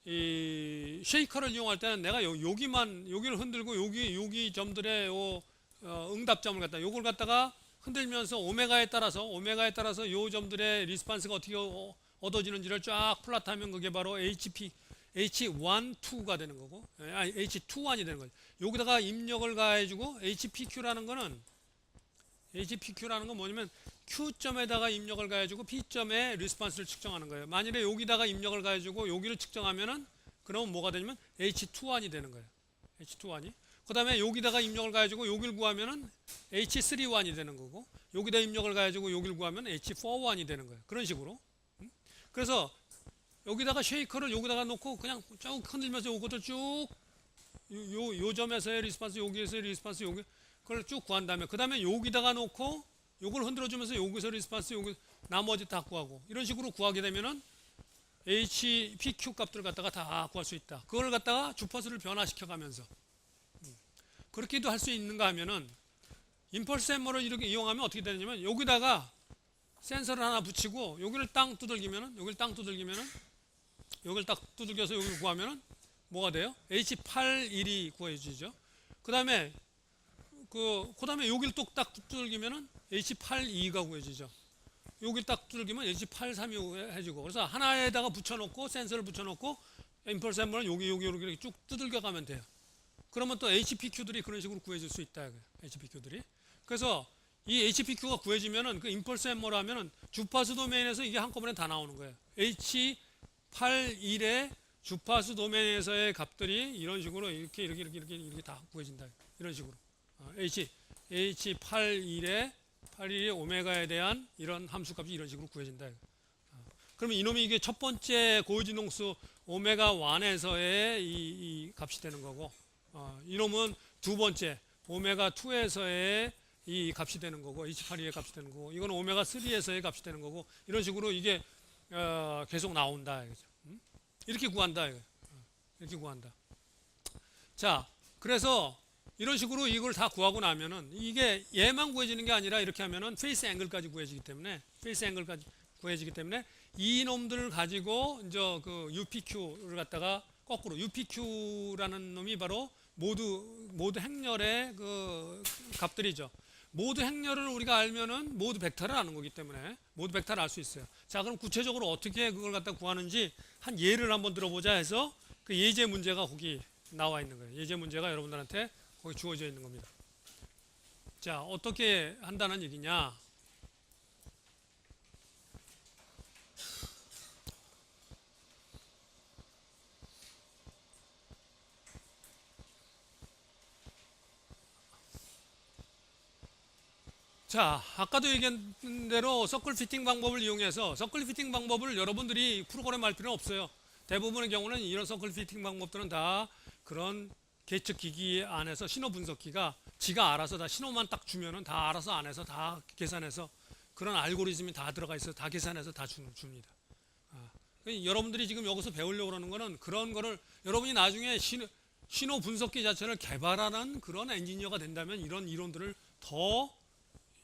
이 쉐이커를 이용할 때는 내가 여기를 흔들고 여기 점들의 응답점을 갖다 요걸 갖다가 흔들면서 오메가에 따라서 요 점들의 리스판스가 어떻게 얻어지는지를 쫙 플랫하면 그게 바로 H1, 2가 되는 거고, H21이 되는 거죠. 여기다가 입력을 가해주고 HPQ라는 건 뭐냐면 Q점에다가 입력을 가해주고 P점의 리스판스를 측정하는 거예요. 만일에 여기다가 입력을 가해주고 여기를 측정하면은 그러면 뭐가 되냐면 H21이 되는 거예요. H21이. 그 다음에 여기다가 입력을 가해주고 여기를 구하면은 H31이 되는 거고, 여기다 입력을 가해주고 여기를 구하면 H41이 되는 거예요. 그런 식으로. 그래서 여기다가 쉐이커를 여기다가 놓고 그냥 쭉 흔들면서 요것들 쭉 요 점에서의 리스판스, 여기에서의 리스판스, 여기 그걸 쭉 구한 다음에 그 다음에 여기다가 놓고 요걸 흔들어주면서 여기서 리스판스, 여기 나머지 다 구하고 이런 식으로 구하게 되면은 HPQ 값들을 갖다가 다 구할 수 있다. 그걸 갖다가 주파수를 변화시켜 가면서 그렇게도 할 수 있는가 하면은 임펄스 앰머를 이렇게 이용하면 어떻게 되냐면 여기다가 센서를 하나 붙이고 여기를 땅 두들기면은 여기를 딱 두들겨서 여기를 구하면은 뭐가 돼요? H81이 구해지죠. 그 다음에 여기를 또 딱 두들기면은 H82가 구해지죠. 여기 딱 두들기면 H83이 해지고, 그래서 하나에다가 붙여놓고 센서를 붙여놓고 임펄스 앰머는 여기 이렇게 쭉 두들겨 가면 돼요. 그러면 또 HPQ들이 그런 식으로 구해질 수 있다. HPQ들이. 그래서 이 HPQ가 구해지면은 그 임펄스 앰머로 하면은 주파수 도메인에서 이게 한꺼번에 다 나오는 거예요. H81의 주파수 도메인에서의 값들이 이런 식으로 이렇게 다 구해진다. 이런 식으로. H81의 오메가에 대한 이런 함수값이 이런 식으로 구해진다. 그러면 이놈이 이게 첫 번째 고유진동수 오메가 1에서의 이 값이 되는 거고, 이놈은 두 번째 오메가 2에서의 이 값이 되는 거고, H82의 값이 되는 거고, 이건 오메가 3에서의 값이 되는 거고, 이런 식으로 이게 계속 나온다. 이렇게 구한다. 이렇게 구한다. 자, 그래서 이런 식으로 이걸 다 구하고 나면은 이게 얘만 구해지는 게 아니라 이렇게 하면은 페이스 앵글까지 구해지기 때문에 이 놈들을 가지고 이제 그 UPQ를 갖다가 거꾸로 UPQ라는 놈이 바로 모두 행렬의 그 값들이죠. 모두 행렬을 우리가 알면은 모두 벡터를 아는 거기 때문에 모두 벡터를 알 수 있어요. 자, 그럼 구체적으로 어떻게 그걸 갖다 구하는지 한 예를 한번 들어보자 해서 그 예제 문제가 거기 나와 있는 거예요. 예제 문제가 여러분들한테 거기 주어져 있는 겁니다. 자, 어떻게 한다는 얘기냐? 자, 아까도 얘기한 대로 서클 피팅 방법을 이용해서 서클 피팅 방법을 여러분들이 프로그램 할 필요는 없어요. 대부분의 경우는 이런 서클 피팅 방법들은 다 그런 계측 기기 안에서 신호 분석기가 지가 알아서 다 신호만 딱 주면은 다 알아서 안에서 다 계산해서 그런 알고리즘이 다 들어가 있어서 다 계산해서 다 줍니다. 여러분들이 지금 여기서 배우려고 하는 거는 그런 거를 여러분이 나중에 신호 분석기 자체를 개발하는 그런 엔지니어가 된다면 이런 이론들을 더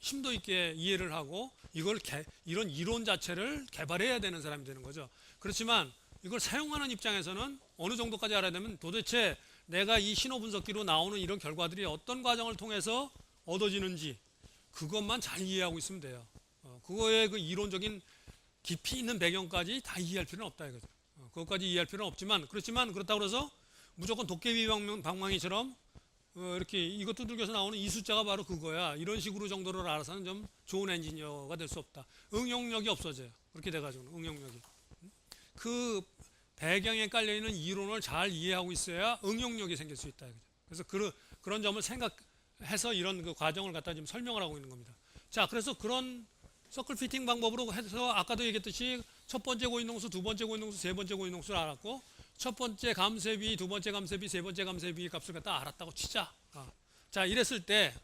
심도 있게 이해를 하고 이런 이론 자체를 개발해야 되는 사람이 되는 거죠. 그렇지만 이걸 사용하는 입장에서는 어느 정도까지 알아야 되면 도대체 내가 이 신호 분석기로 나오는 이런 결과들이 어떤 과정을 통해서 얻어지는지 그것만 잘 이해하고 있으면 돼요. 그거의 그 이론적인 깊이 있는 배경까지 다 이해할 필요는 없다 이거죠. 그것까지 이해할 필요는 없지만 그렇다고 해서 무조건 도깨비 방망이처럼 이렇게 이것 두들겨서 나오는 이 숫자가 바로 그거야. 이런 식으로 정도를 알아서는 좀 좋은 엔지니어가 될 수 없다. 응용력이 없어져요. 그렇게 돼가지고 응용력이. 그 배경에 깔려있는 이론을 잘 이해하고 있어야 응용력이 생길 수 있다. 그래서 그런 점을 생각해서 이런 그 과정을 갖다 지금 설명을 하고 있는 겁니다. 자, 그래서 그런 서클 피팅 방법으로 해서 아까도 얘기했듯이 첫 번째 고인동수, 두 번째 고인동수, 세 번째 고인동수를 알았고 첫 번째 감쇄비, 두 번째 감쇄비, 세 번째 감쇄비 값을 갖다 알았다고 치자. 자, 이랬을 때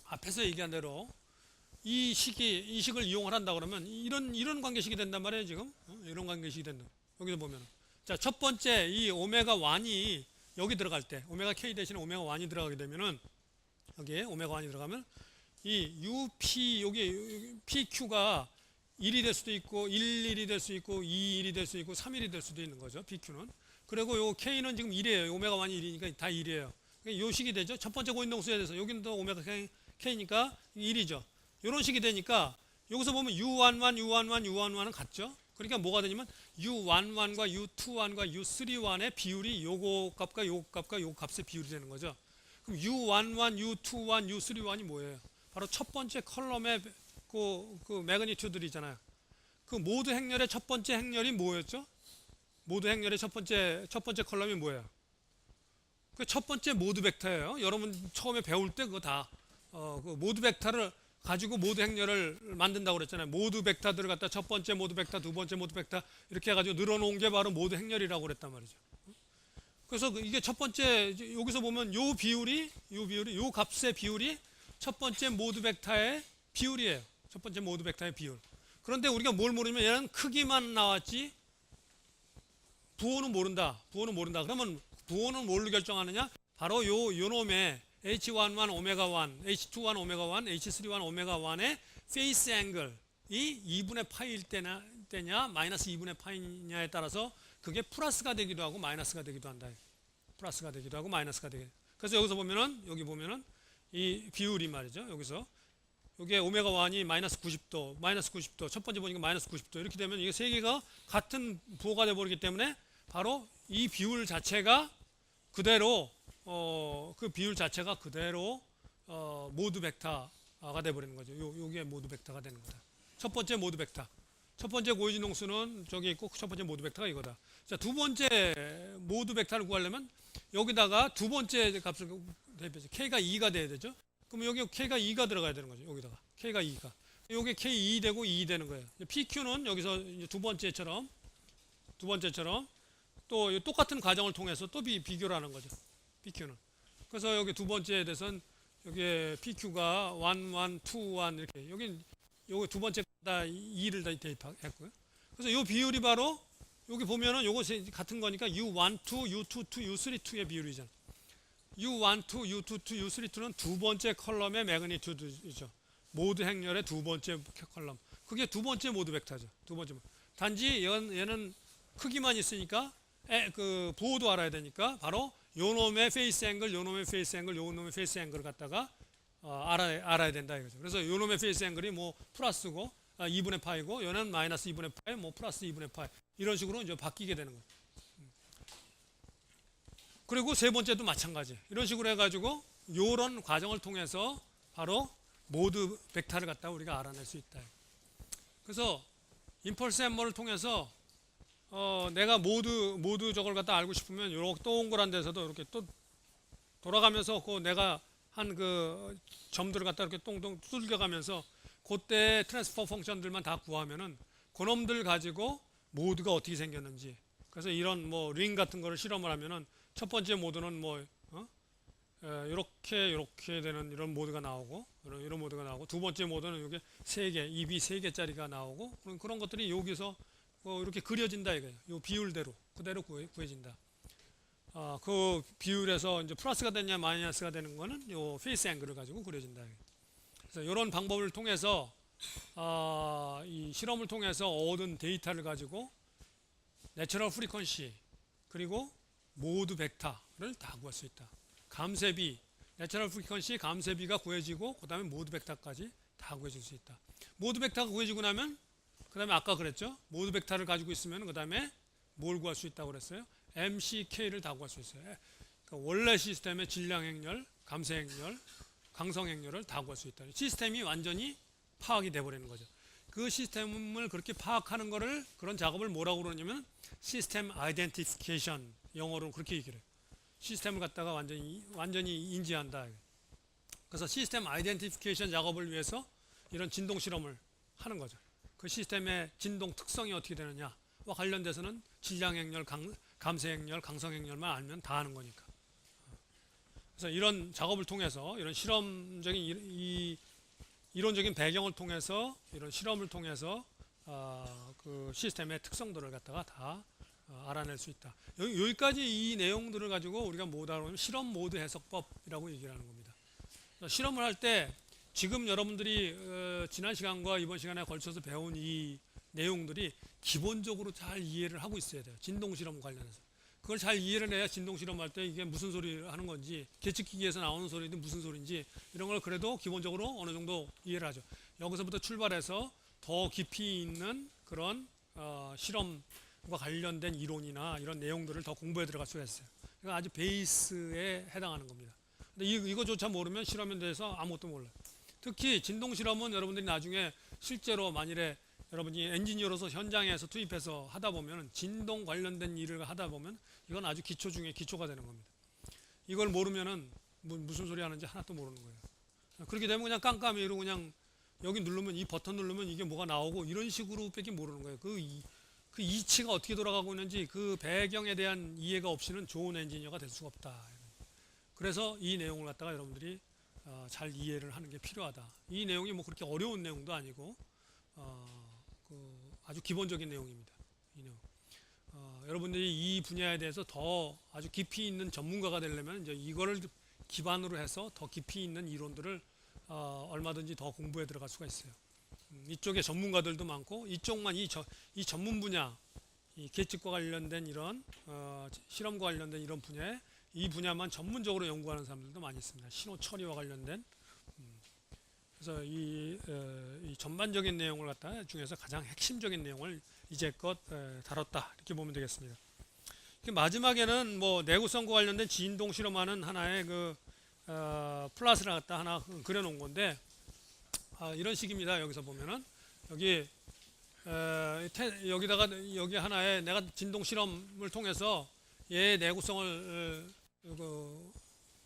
앞에서 얘기한 대로 이 식을 이용을 한다 그러면 이런 관계식이 된단 말이에요, 지금. 이런 관계식이 된다. 여기서 보면. 자, 첫 번째 이 오메가 1이 여기 들어갈 때 오메가 K 대신에 오메가 1이 들어가게 되면은 여기에 오메가 1이 들어가면 이 UP 여기 PQ가 1이 될 수도 있고 1이 될 수 있고 2일이 될 수 있고 3일이 될 수도 있는 거죠. PQ는. 그리고 요 K는 지금 1이에요. 오메가 1이 1이니까 다 1이에요. 요 식이 되죠. 첫 번째 고인동수에 대해서 여기는 또 오메가 K니까 1이죠. 이런 식이 되니까 여기서 보면 U11, U11, U11은 같죠. 그러니까 뭐가 되냐면 U11과 U21과 U31의 비율이 요거 값과 요거 값과 요거 값의 비율이 되는 거죠. 그럼 U11, U21, U31이 뭐예요? 바로 첫 번째 컬럼의 그 매그니튜드들이잖아요. 그 모두 행렬의 첫 번째 행렬이 뭐였죠? 모두 행렬의 첫 번째 컬럼이 뭐예요? 그 첫 번째 모두 벡터예요. 여러분 처음에 배울 때 그거 다 그 모두 벡터를 가지고 모두 행렬을 만든다고 그랬잖아요. 모두 벡터들을 갖다 첫 번째 모두 벡터, 두 번째 모두 벡터 이렇게 해가지고 늘어놓은 게 바로 모두 행렬이라고 그랬단 말이죠. 그래서 이게 첫 번째 여기서 보면 요 값의 비율이 첫 번째 모두 벡터의 비율이에요. 첫 번째 모두 벡터의 비율. 그런데 우리가 뭘 모르면 얘는 크기만 나왔지 부호는 모른다. 그러면 부호는 뭘로 결정하느냐? 바로 요 놈의 H11 오메가 1, H21 오메가 1, H31 오메가 1의 페이스 앵글이 2분의 파이일 때냐 마이너스 2분의 파이냐에 따라서 그게 플러스가 되기도 하고 마이너스가 되기도 한다. 플러스가 되기도 하고 마이너스가 되기도. 그래서 여기서 보면은 여기 보면은 이 비율이 말이죠. 여기서 여기에 오메가 1이 마이너스 90도 첫 번째 보니까 마이너스 90도 이렇게 되면 이게 세 개가 같은 부호가 되어버리기 때문에 바로 이 비율 자체가 그대로 그 비율 자체가 그대로 모두 벡터가 되어버리는 거죠. 요게 모두 벡터가 되는 거다. 첫 번째 모두 벡터. 첫 번째 고유진동수는 저기 있고 첫 번째 모두 벡터가 이거다. 자, 두 번째 모두 벡터를 구하려면 여기다가 두 번째 값을 대입해서 K가 2가 돼야 되죠. 그럼 여기 K가 2가 들어가야 되는 거죠. 여기다가 K가 2가. 요게 K2 되고 2 되는 거예요. PQ는 여기서 두 번째처럼 또 똑같은 과정을 통해서 또 비교를 하는 거죠. PQ는. 그래서 여기 두 번째에 대해서는 여기 PQ가 1, 1, 2, 1 이렇게 여기 두 번째 다 2를 다 대입했고요. 그래서 요 비율이 바로 여기 보면은 요것이 같은 거니까 U12, U22, U32의 비율이잖아. U12, U22, U32는 두 번째 컬럼의 매그니튜드이죠. 모두 행렬의 두 번째 컬럼. 그게 두 번째 모두 벡터죠. 두 번째. 단지 얘는 크기만 있으니까 그 부호도 알아야 되니까 바로 요 놈의 페이스 앵글, 요 놈의 페이스 앵글, 요 놈의 페이스 앵글을 갖다가 알아야 된다 이거죠. 그래서 요 놈의 페이스 앵글이 뭐 플러스고 2분의 파이고 얘는 마이너스 2분의 파이, 뭐 플러스 2분의 파이 이런 식으로 이제 바뀌게 되는 거예요. 그리고 세 번째도 마찬가지. 이런 식으로 해가지고 요런 과정을 통해서 바로 모드 벡터를 갖다 우리가 알아낼 수 있다. 그래서 임펄스 햄머를 통해서 내가 모두 저걸 갖다 알고 싶으면 요렇게 동그란 데서도 이렇게 또 돌아가면서 그 내가 한 그 점들을 갖다 이렇게 똥똥 뚫겨가면서 그때 트랜스퍼 펑션들만 다 구하면은 그놈들 가지고 모드가 어떻게 생겼는지. 그래서 이런 뭐 링 같은 거를 실험을 하면은 첫 번째 모드는 뭐 이렇게 되는 이런 모드가 나오고 이런 모드가 나오고 두 번째 모드는 이게 세 개, 입이 세 개짜리가 나오고 그런 것들이 여기서 이렇게 그려진다 이거예요. 요 비율대로 그대로 구해진다. 그 비율에서 이제 플러스가 되냐 마이너스가 되는 거는 요 페이스 앵글을 가지고 그려진다. 그래서 이런 방법을 통해서 이 실험을 통해서 얻은 데이터를 가지고 내추럴 프리퀀시 그리고 모드 벡터를 다 구할 수 있다. 감쇄비, 내추럴 프리퀀시 감쇄비가 구해지고 그 다음에 모드 벡터까지 다 구해질 수 있다. 모드 벡터가 구해지고 나면 그 다음에 아까 그랬죠. 모드 벡터를 가지고 있으면 그 다음에 뭘 구할 수 있다고 그랬어요? MCK를 다 구할 수 있어요. 그러니까 원래 시스템의 질량 행렬, 감쇄 행렬, 강성 행렬을 다 구할 수 있다. 시스템이 완전히 파악이 돼버리는 거죠. 그 시스템을 그렇게 파악하는 거를 그런 작업을 뭐라고 그러냐면 시스템 아이덴티피케이션 영어로 그렇게 얘기를 해요. 시스템을 갖다가 완전히 인지한다. 그래서 시스템 아이덴티피케이션 작업을 위해서 이런 진동 실험을 하는 거죠. 그 시스템의 진동 특성이 어떻게 되느냐와 관련돼서는 질량 행렬, 감쇄 행렬, 강성 행렬만 알면 다 아는 거니까. 그래서 이런 작업을 통해서 이런 실험적인 이론적인 배경을 통해서 이런 실험을 통해서 그 시스템의 특성들을 갖다가 다 알아낼 수 있다. 여기까지 이 내용들을 가지고 우리가 뭐다 그러면 실험 모드 해석법이라고 얘기를 하는 겁니다. 실험을 할 때 지금 여러분들이 지난 시간과 이번 시간에 걸쳐서 배운 이 내용들이 기본적으로 잘 이해를 하고 있어야 돼요. 진동 실험 관련해서. 그걸 잘 이해를 해야 진동 실험할 때 이게 무슨 소리를 하는 건지 계측기기에서 나오는 소리든 무슨 소리인지 이런 걸 그래도 기본적으로 어느 정도 이해를 하죠. 여기서부터 출발해서 더 깊이 있는 그런 실험과 관련된 이론이나 이런 내용들을 더 공부해 들어갈 수가 있어요. 그러니까 아주 베이스에 해당하는 겁니다. 근데 이거조차 모르면 실험에 대해서 아무것도 몰라요. 특히 진동 실험은 여러분들이 나중에 실제로 만일에 여러분이 엔지니어로서 현장에서 투입해서 하다 보면 진동 관련된 일을 하다 보면 이건 아주 기초 중에 기초가 되는 겁니다. 이걸 모르면은 무슨 소리 하는지 하나도 모르는 거예요. 그렇게 되면 그냥 깜깜이로 그냥 여기 누르면 이 버튼 누르면 이게 뭐가 나오고 이런 식으로 밖에 모르는 거예요. 그 이치가 어떻게 돌아가고 있는지 그 배경에 대한 이해가 없이는 좋은 엔지니어가 될 수가 없다. 그래서 이 내용을 갖다가 여러분들이 잘 이해를 하는 게 필요하다. 이 내용이 뭐 그렇게 어려운 내용도 아니고 아주 기본적인 내용입니다. 이 내용. 여러분들이 이 분야에 대해서 더 아주 깊이 있는 전문가가 되려면 이제 이거를 기반으로 해서 더 깊이 있는 이론들을 얼마든지 더 공부해 들어갈 수가 있어요. 이쪽에 전문가들도 많고 이쪽만 이 전문 분야, 이 계측과 관련된 이런 실험과 관련된 이런 분야에 이 분야만 전문적으로 연구하는 사람들도 많이 있습니다. 신호 처리와 관련된. 그래서 이 전반적인 내용을 갖다 중에서 가장 핵심적인 내용을 이제껏 다뤘다 이렇게 보면 되겠습니다. 마지막에는 뭐 내구성과 관련된 진동 실험하는 하나의 그 플라스를 갖다 하나 그려놓은 건데 이런 식입니다. 여기서 보면은 여기다가 여기 하나에 내가 진동 실험을 통해서 얘의 내구성을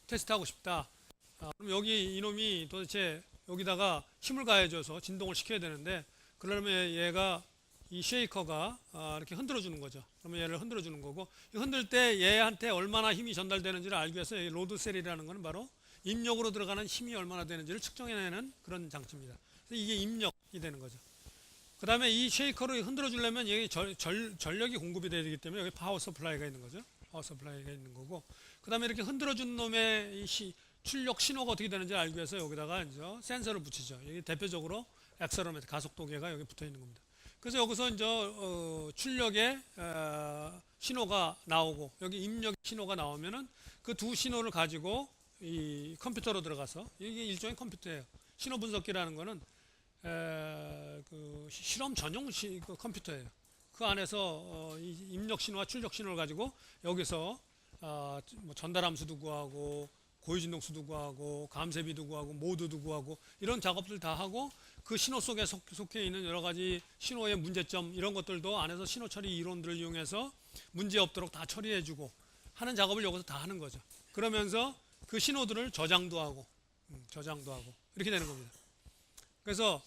테스트하고 싶다. 그럼 여기 이놈이 도대체 여기다가 힘을 가해줘서 진동을 시켜야 되는데 그러면 얘가 이 쉐이커가 이렇게 흔들어 주는 거죠. 그러면 얘를 흔들어 주는 거고 흔들 때 얘한테 얼마나 힘이 전달되는지를 알기 위해서 로드 셀이라는 것은 바로 입력으로 들어가는 힘이 얼마나 되는지를 측정해내는 그런 장치입니다. 그래서 이게 입력이 되는 거죠. 그 다음에 이 쉐이커를 흔들어 주려면 여기 전력이 공급이 되기 때문에 여기 파워 서플라이가 있는 거죠. 파워 서플라이가 있는 거고 그 다음에 이렇게 흔들어 준 놈의 출력 신호가 어떻게 되는지 알기 위해서 여기다가 이제 센서를 붙이죠. 여기 대표적으로 액셀로미터 가속도계가 여기 붙어 있는 겁니다. 그래서 여기서 이제 출력의 신호가 나오고 여기 입력 신호가 나오면은 그 두 신호를 가지고 이 컴퓨터로 들어가서 이게 일종의 컴퓨터예요. 신호 분석기라는 거는 그 실험 전용 그 컴퓨터예요. 그 안에서 이 입력 신호와 출력 신호를 가지고 여기서 뭐 전달함수도 구하고 고유진동수도 구하고 감쇄비도 구하고 모드도 구하고 이런 작업들 다 하고 그 신호 속에 속해 있는 여러 가지 신호의 문제점 이런 것들도 안에서 신호 처리 이론들을 이용해서 문제 없도록 다 처리해주고 하는 작업을 여기서 다 하는 거죠. 그러면서 그 신호들을 저장도 하고 이렇게 되는 겁니다. 그래서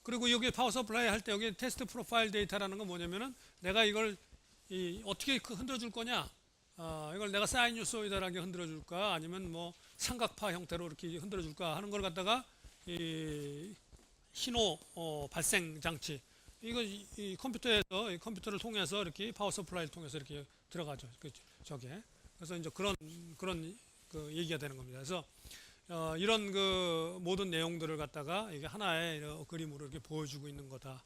그리고 여기 파워 서플라이 할 때 여기 테스트 프로파일 데이터라는 건 뭐냐면은 내가 이걸 어떻게 흔들어 줄 거냐, 이걸 내가 사이누소이드하게 흔들어 줄까 아니면 뭐 삼각파 형태로 이렇게 흔들어 줄까 하는 걸 갖다가 이 신호 발생 장치 이거 이 컴퓨터에서 이 컴퓨터를 통해서 이렇게 파워 서플라이를 통해서 이렇게 들어가죠. 저게 그래서 이제 그런 그 얘기가 되는 겁니다. 그래서 이런 그 모든 내용들을 갖다가 이게 하나의 그림으로 이렇게 보여주고 있는 거다.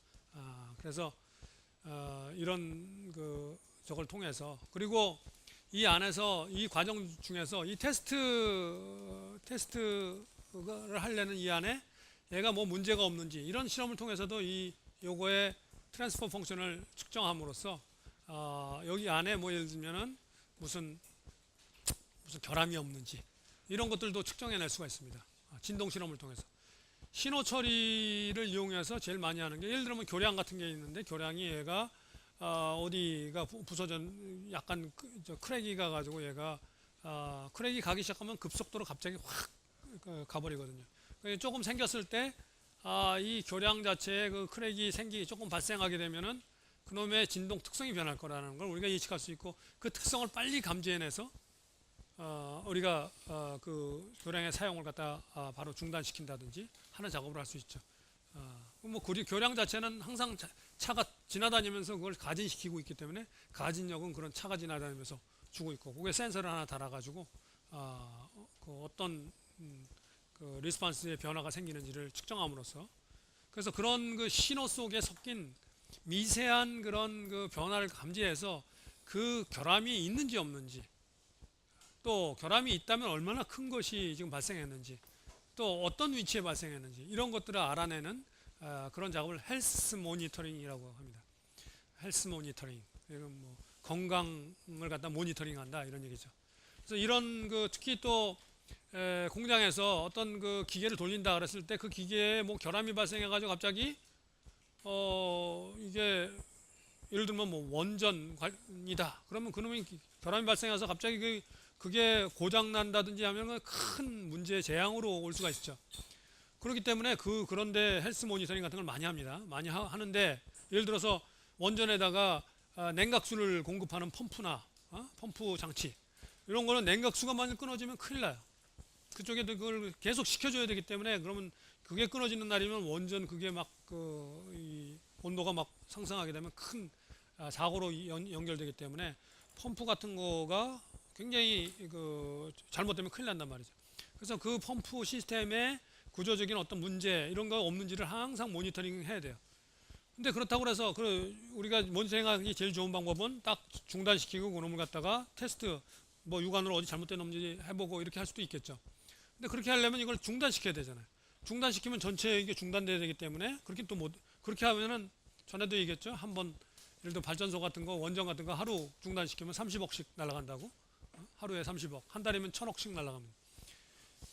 그래서 이런 그 저걸 통해서 그리고 이 안에서 이 과정 중에서 이 테스트를 하려는 이 안에 얘가 뭐 문제가 없는지 이런 실험을 통해서도 이 요거의 트랜스퍼 펑션을 측정함으로써 여기 안에 뭐 예를 들면은 무슨 결함이 없는지 이런 것들도 측정해낼 수가 있습니다. 진동 실험을 통해서 신호 처리를 이용해서 제일 많이 하는 게 예를 들면 교량 같은 게 있는데 교량이 얘가 어디가 부서져 약간 크랙이 가가지고 얘가 크랙이 가기 시작하면 급속도로 갑자기 확 가버리거든요. 조금 생겼을 때 이 교량 자체에 그 크랙이 조금 발생하게 되면은 그놈의 진동 특성이 변할 거라는 걸 우리가 예측할 수 있고 그 특성을 빨리 감지해내서 우리가 그 교량의 사용을 갖다 바로 중단시킨다든지 하는 작업을 할 수 있죠. 뭐 교량 자체는 항상 차가 지나다니면서 그걸 가진시키고 있기 때문에 가진력은 그런 차가 지나다니면서 주고 있고 그게 센서를 하나 달아가지고 그 어떤 그 리스폰스의 변화가 생기는지를 측정함으로써 그래서 그런 그 신호 속에 섞인 미세한 그런 그 변화를 감지해서 그 결함이 있는지 없는지 또 결함이 있다면 얼마나 큰 것이 지금 발생했는지 또 어떤 위치에 발생했는지 이런 것들을 알아내는 그런 작업을 헬스 모니터링이라고 합니다. 헬스 모니터링 이건 뭐 건강을 갖다 모니터링한다 이런 얘기죠. 그래서 이런 그 특히 또 공장에서 어떤 그 기계를 돌린다 그랬을 때 그 기계에 뭐 결함이 발생해가지고 갑자기 이게 예를 들면 뭐 원전이다 그러면 그놈이 결함이 발생해서 갑자기 그게 고장 난다든지 하면 큰 문제 재앙으로 올 수가 있죠. 그렇기 때문에 그런데 헬스 모니터링 같은 걸 많이 합니다. 많이 하는데 예를 들어서 원전에다가 냉각수를 공급하는 펌프나 펌프 장치 이런 거는 냉각수가 만약 끊어지면 큰일 나요. 그쪽에 그걸 계속 시켜줘야 되기 때문에 그러면 그게 끊어지는 날이면 원전 그게 막 이 온도가 막 상승하게 되면 큰 사고로 연결되기 때문에 펌프 같은 거가 굉장히 그 잘못되면 큰일 난단 말이죠. 그래서 그 펌프 시스템의 구조적인 어떤 문제 이런 거 없는지를 항상 모니터링 해야 돼요. 근데 그렇다고 해서 우리가 모니터링하기 제일 좋은 방법은 딱 중단시키고 그놈을 갖다가 테스트 뭐 육안으로 어디 잘못됐는지 해보고 이렇게 할 수도 있겠죠. 근데 그렇게 하려면 이걸 중단시켜야 되잖아요. 중단시키면 전체 이게 중단돼야 되기 때문에 그렇게 또 못 그렇게 하면은 전에도 얘기했죠. 한번 예를 들어 발전소 같은 거 원전 같은 거 하루 중단시키면 30억씩 날아간다고. 하루에 30억 한 달이면 1000억씩 날아갑니다.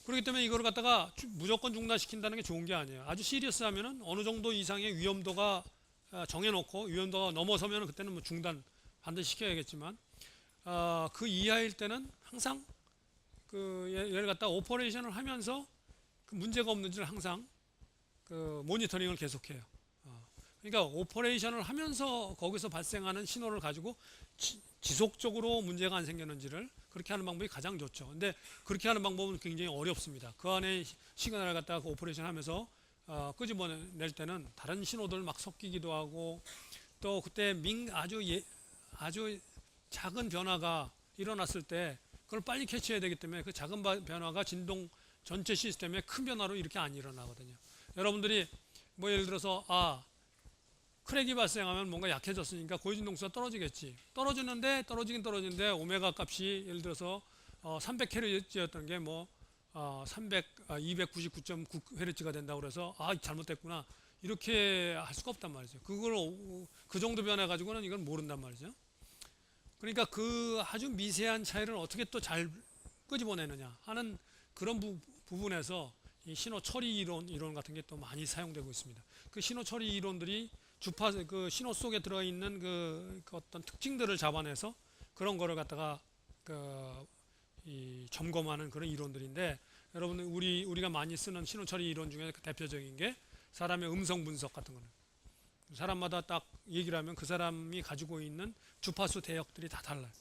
그렇기 때문에 이걸 갖다가 무조건 중단시킨다는 게 좋은 게 아니에요. 아주 시리어스하면은 어느 정도 이상의 위험도가 정해놓고 위험도가 넘어서면 그때는 뭐 중단 반드시 시켜야겠지만 그 이하일 때는 항상 그 얘를 갖다 오퍼레이션을 하면서 그 문제가 없는지를 항상 그 모니터링을 계속해요. 그러니까 오퍼레이션을 하면서 거기서 발생하는 신호를 가지고 지속적으로 문제가 안 생겼는지를 그렇게 하는 방법이 가장 좋죠. 근데 그렇게 하는 방법은 굉장히 어렵습니다. 그 안에 시그널을 갖다가 그 오퍼레이션 하면서 끄집어낼 때는 다른 신호들 막 섞이기도 하고 또 그때 아주 작은 변화가 일어났을 때 그걸 빨리 캐치해야 되기 때문에 그 작은 변화가 진동 전체 시스템에 큰 변화로 이렇게 안 일어나거든요. 여러분들이 뭐 예를 들어서 크랙이 발생하면 뭔가 약해졌으니까 고유진동수가 떨어지겠지. 떨어지긴 떨어지는데 오메가 값이 예를 들어서 300Hz였던 게 뭐 299.9Hz가 된다고 그래서 잘못됐구나 이렇게 할 수가 없단 말이죠. 그걸 그 정도 변해 가지고는 이건 모른단 말이죠. 그러니까 그 아주 미세한 차이를 어떻게 또 잘 끄집어내느냐 하는 그런 부분에서 이 신호 처리 이론 같은 게 또 많이 사용되고 있습니다. 그 신호 처리 이론들이 그 신호 속에 들어 있는 그 어떤 특징들을 잡아내서 그런 거를 갖다가 이 점검하는 그런 이론들인데, 여러분 우리가 많이 쓰는 신호 처리 이론 중에 대표적인 게 사람의 음성 분석 같은 거는 사람마다 딱 얘기를 하면 그 사람이 가지고 있는 주파수 대역들이 다 달라요.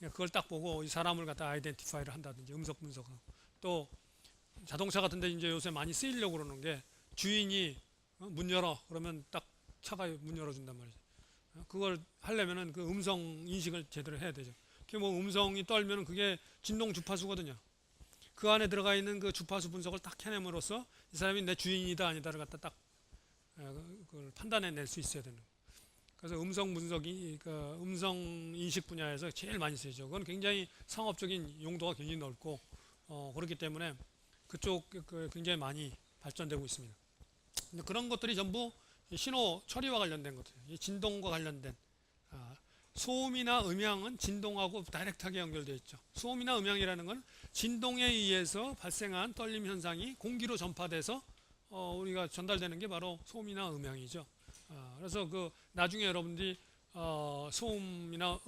그걸 딱 보고 이 사람을 갖다 아이덴티파이를 한다든지 음성 분석하고, 또 자동차 같은데 이제 요새 많이 쓰이려고 그러는 게 주인이 문 열어 그러면 딱 차가 문 열어준단 말이죠. 그걸 하려면은 그 음성 인식을 제대로 해야 되죠. 그게 뭐 음성이 떨면은 그게 진동 주파수거든요. 그 안에 들어가 있는 그 주파수 분석을 딱 해냄으로써 이 사람이 내 주인이다 아니다를 갖다 딱 그걸 판단해낼 수 있어야 되는. 그래서 음성 분석이 음성 인식 분야에서 제일 많이 쓰이죠. 그건 굉장히 상업적인 용도가 굉장히 넓고 그렇기 때문에 그쪽 굉장히 많이 발전되고 있습니다. 근데 그런 것들이 전부 신호 처리와 관련된 것들이에요. 진동과 관련된 소음이나 음향은 진동하고 다이렉트하게 연결되어 있죠. 소음이나 음향이라는 건 진동에 의해서 발생한 떨림 현상이 공기로 전파돼서 우리가 전달되는 게 바로 소음이나 음향이죠. 그래서 나중에 여러분들이 소음이나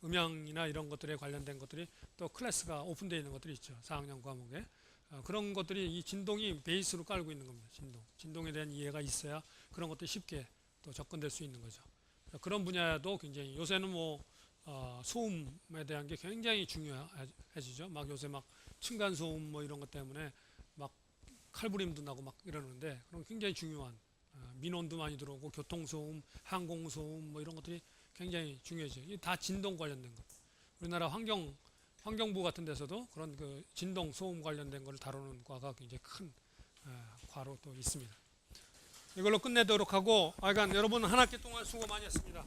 음향이나 이런 것들에 관련된 것들이 또 클래스가 오픈되어 있는 것들이 있죠. 4학년 과목에. 그런 것들이 이 진동이 베이스로 깔고 있는 겁니다. 진동에 대한 이해가 있어야 그런 것들이 쉽게 또 접근될 수 있는 거죠. 그런 분야도 굉장히 요새는 뭐 소음에 대한 게 굉장히 중요해지죠. 막 요새 막 층간 소음 뭐 이런 것 때문에 막 칼부림도 나고 막 이러는데, 그런 굉장히 중요한 민원도 많이 들어오고 교통소음, 항공소음 뭐 이런 것들이 굉장히 중요해져요. 이게 다 진동 관련된 것. 우리나라 환경부 같은 데서도 그런 그 진동 소음 관련된 걸 다루는 과가 굉장히 큰 과로 또 있습니다. 이걸로 끝내도록 하고, 여러분 한 학기 동안 수고 많이 했습니다.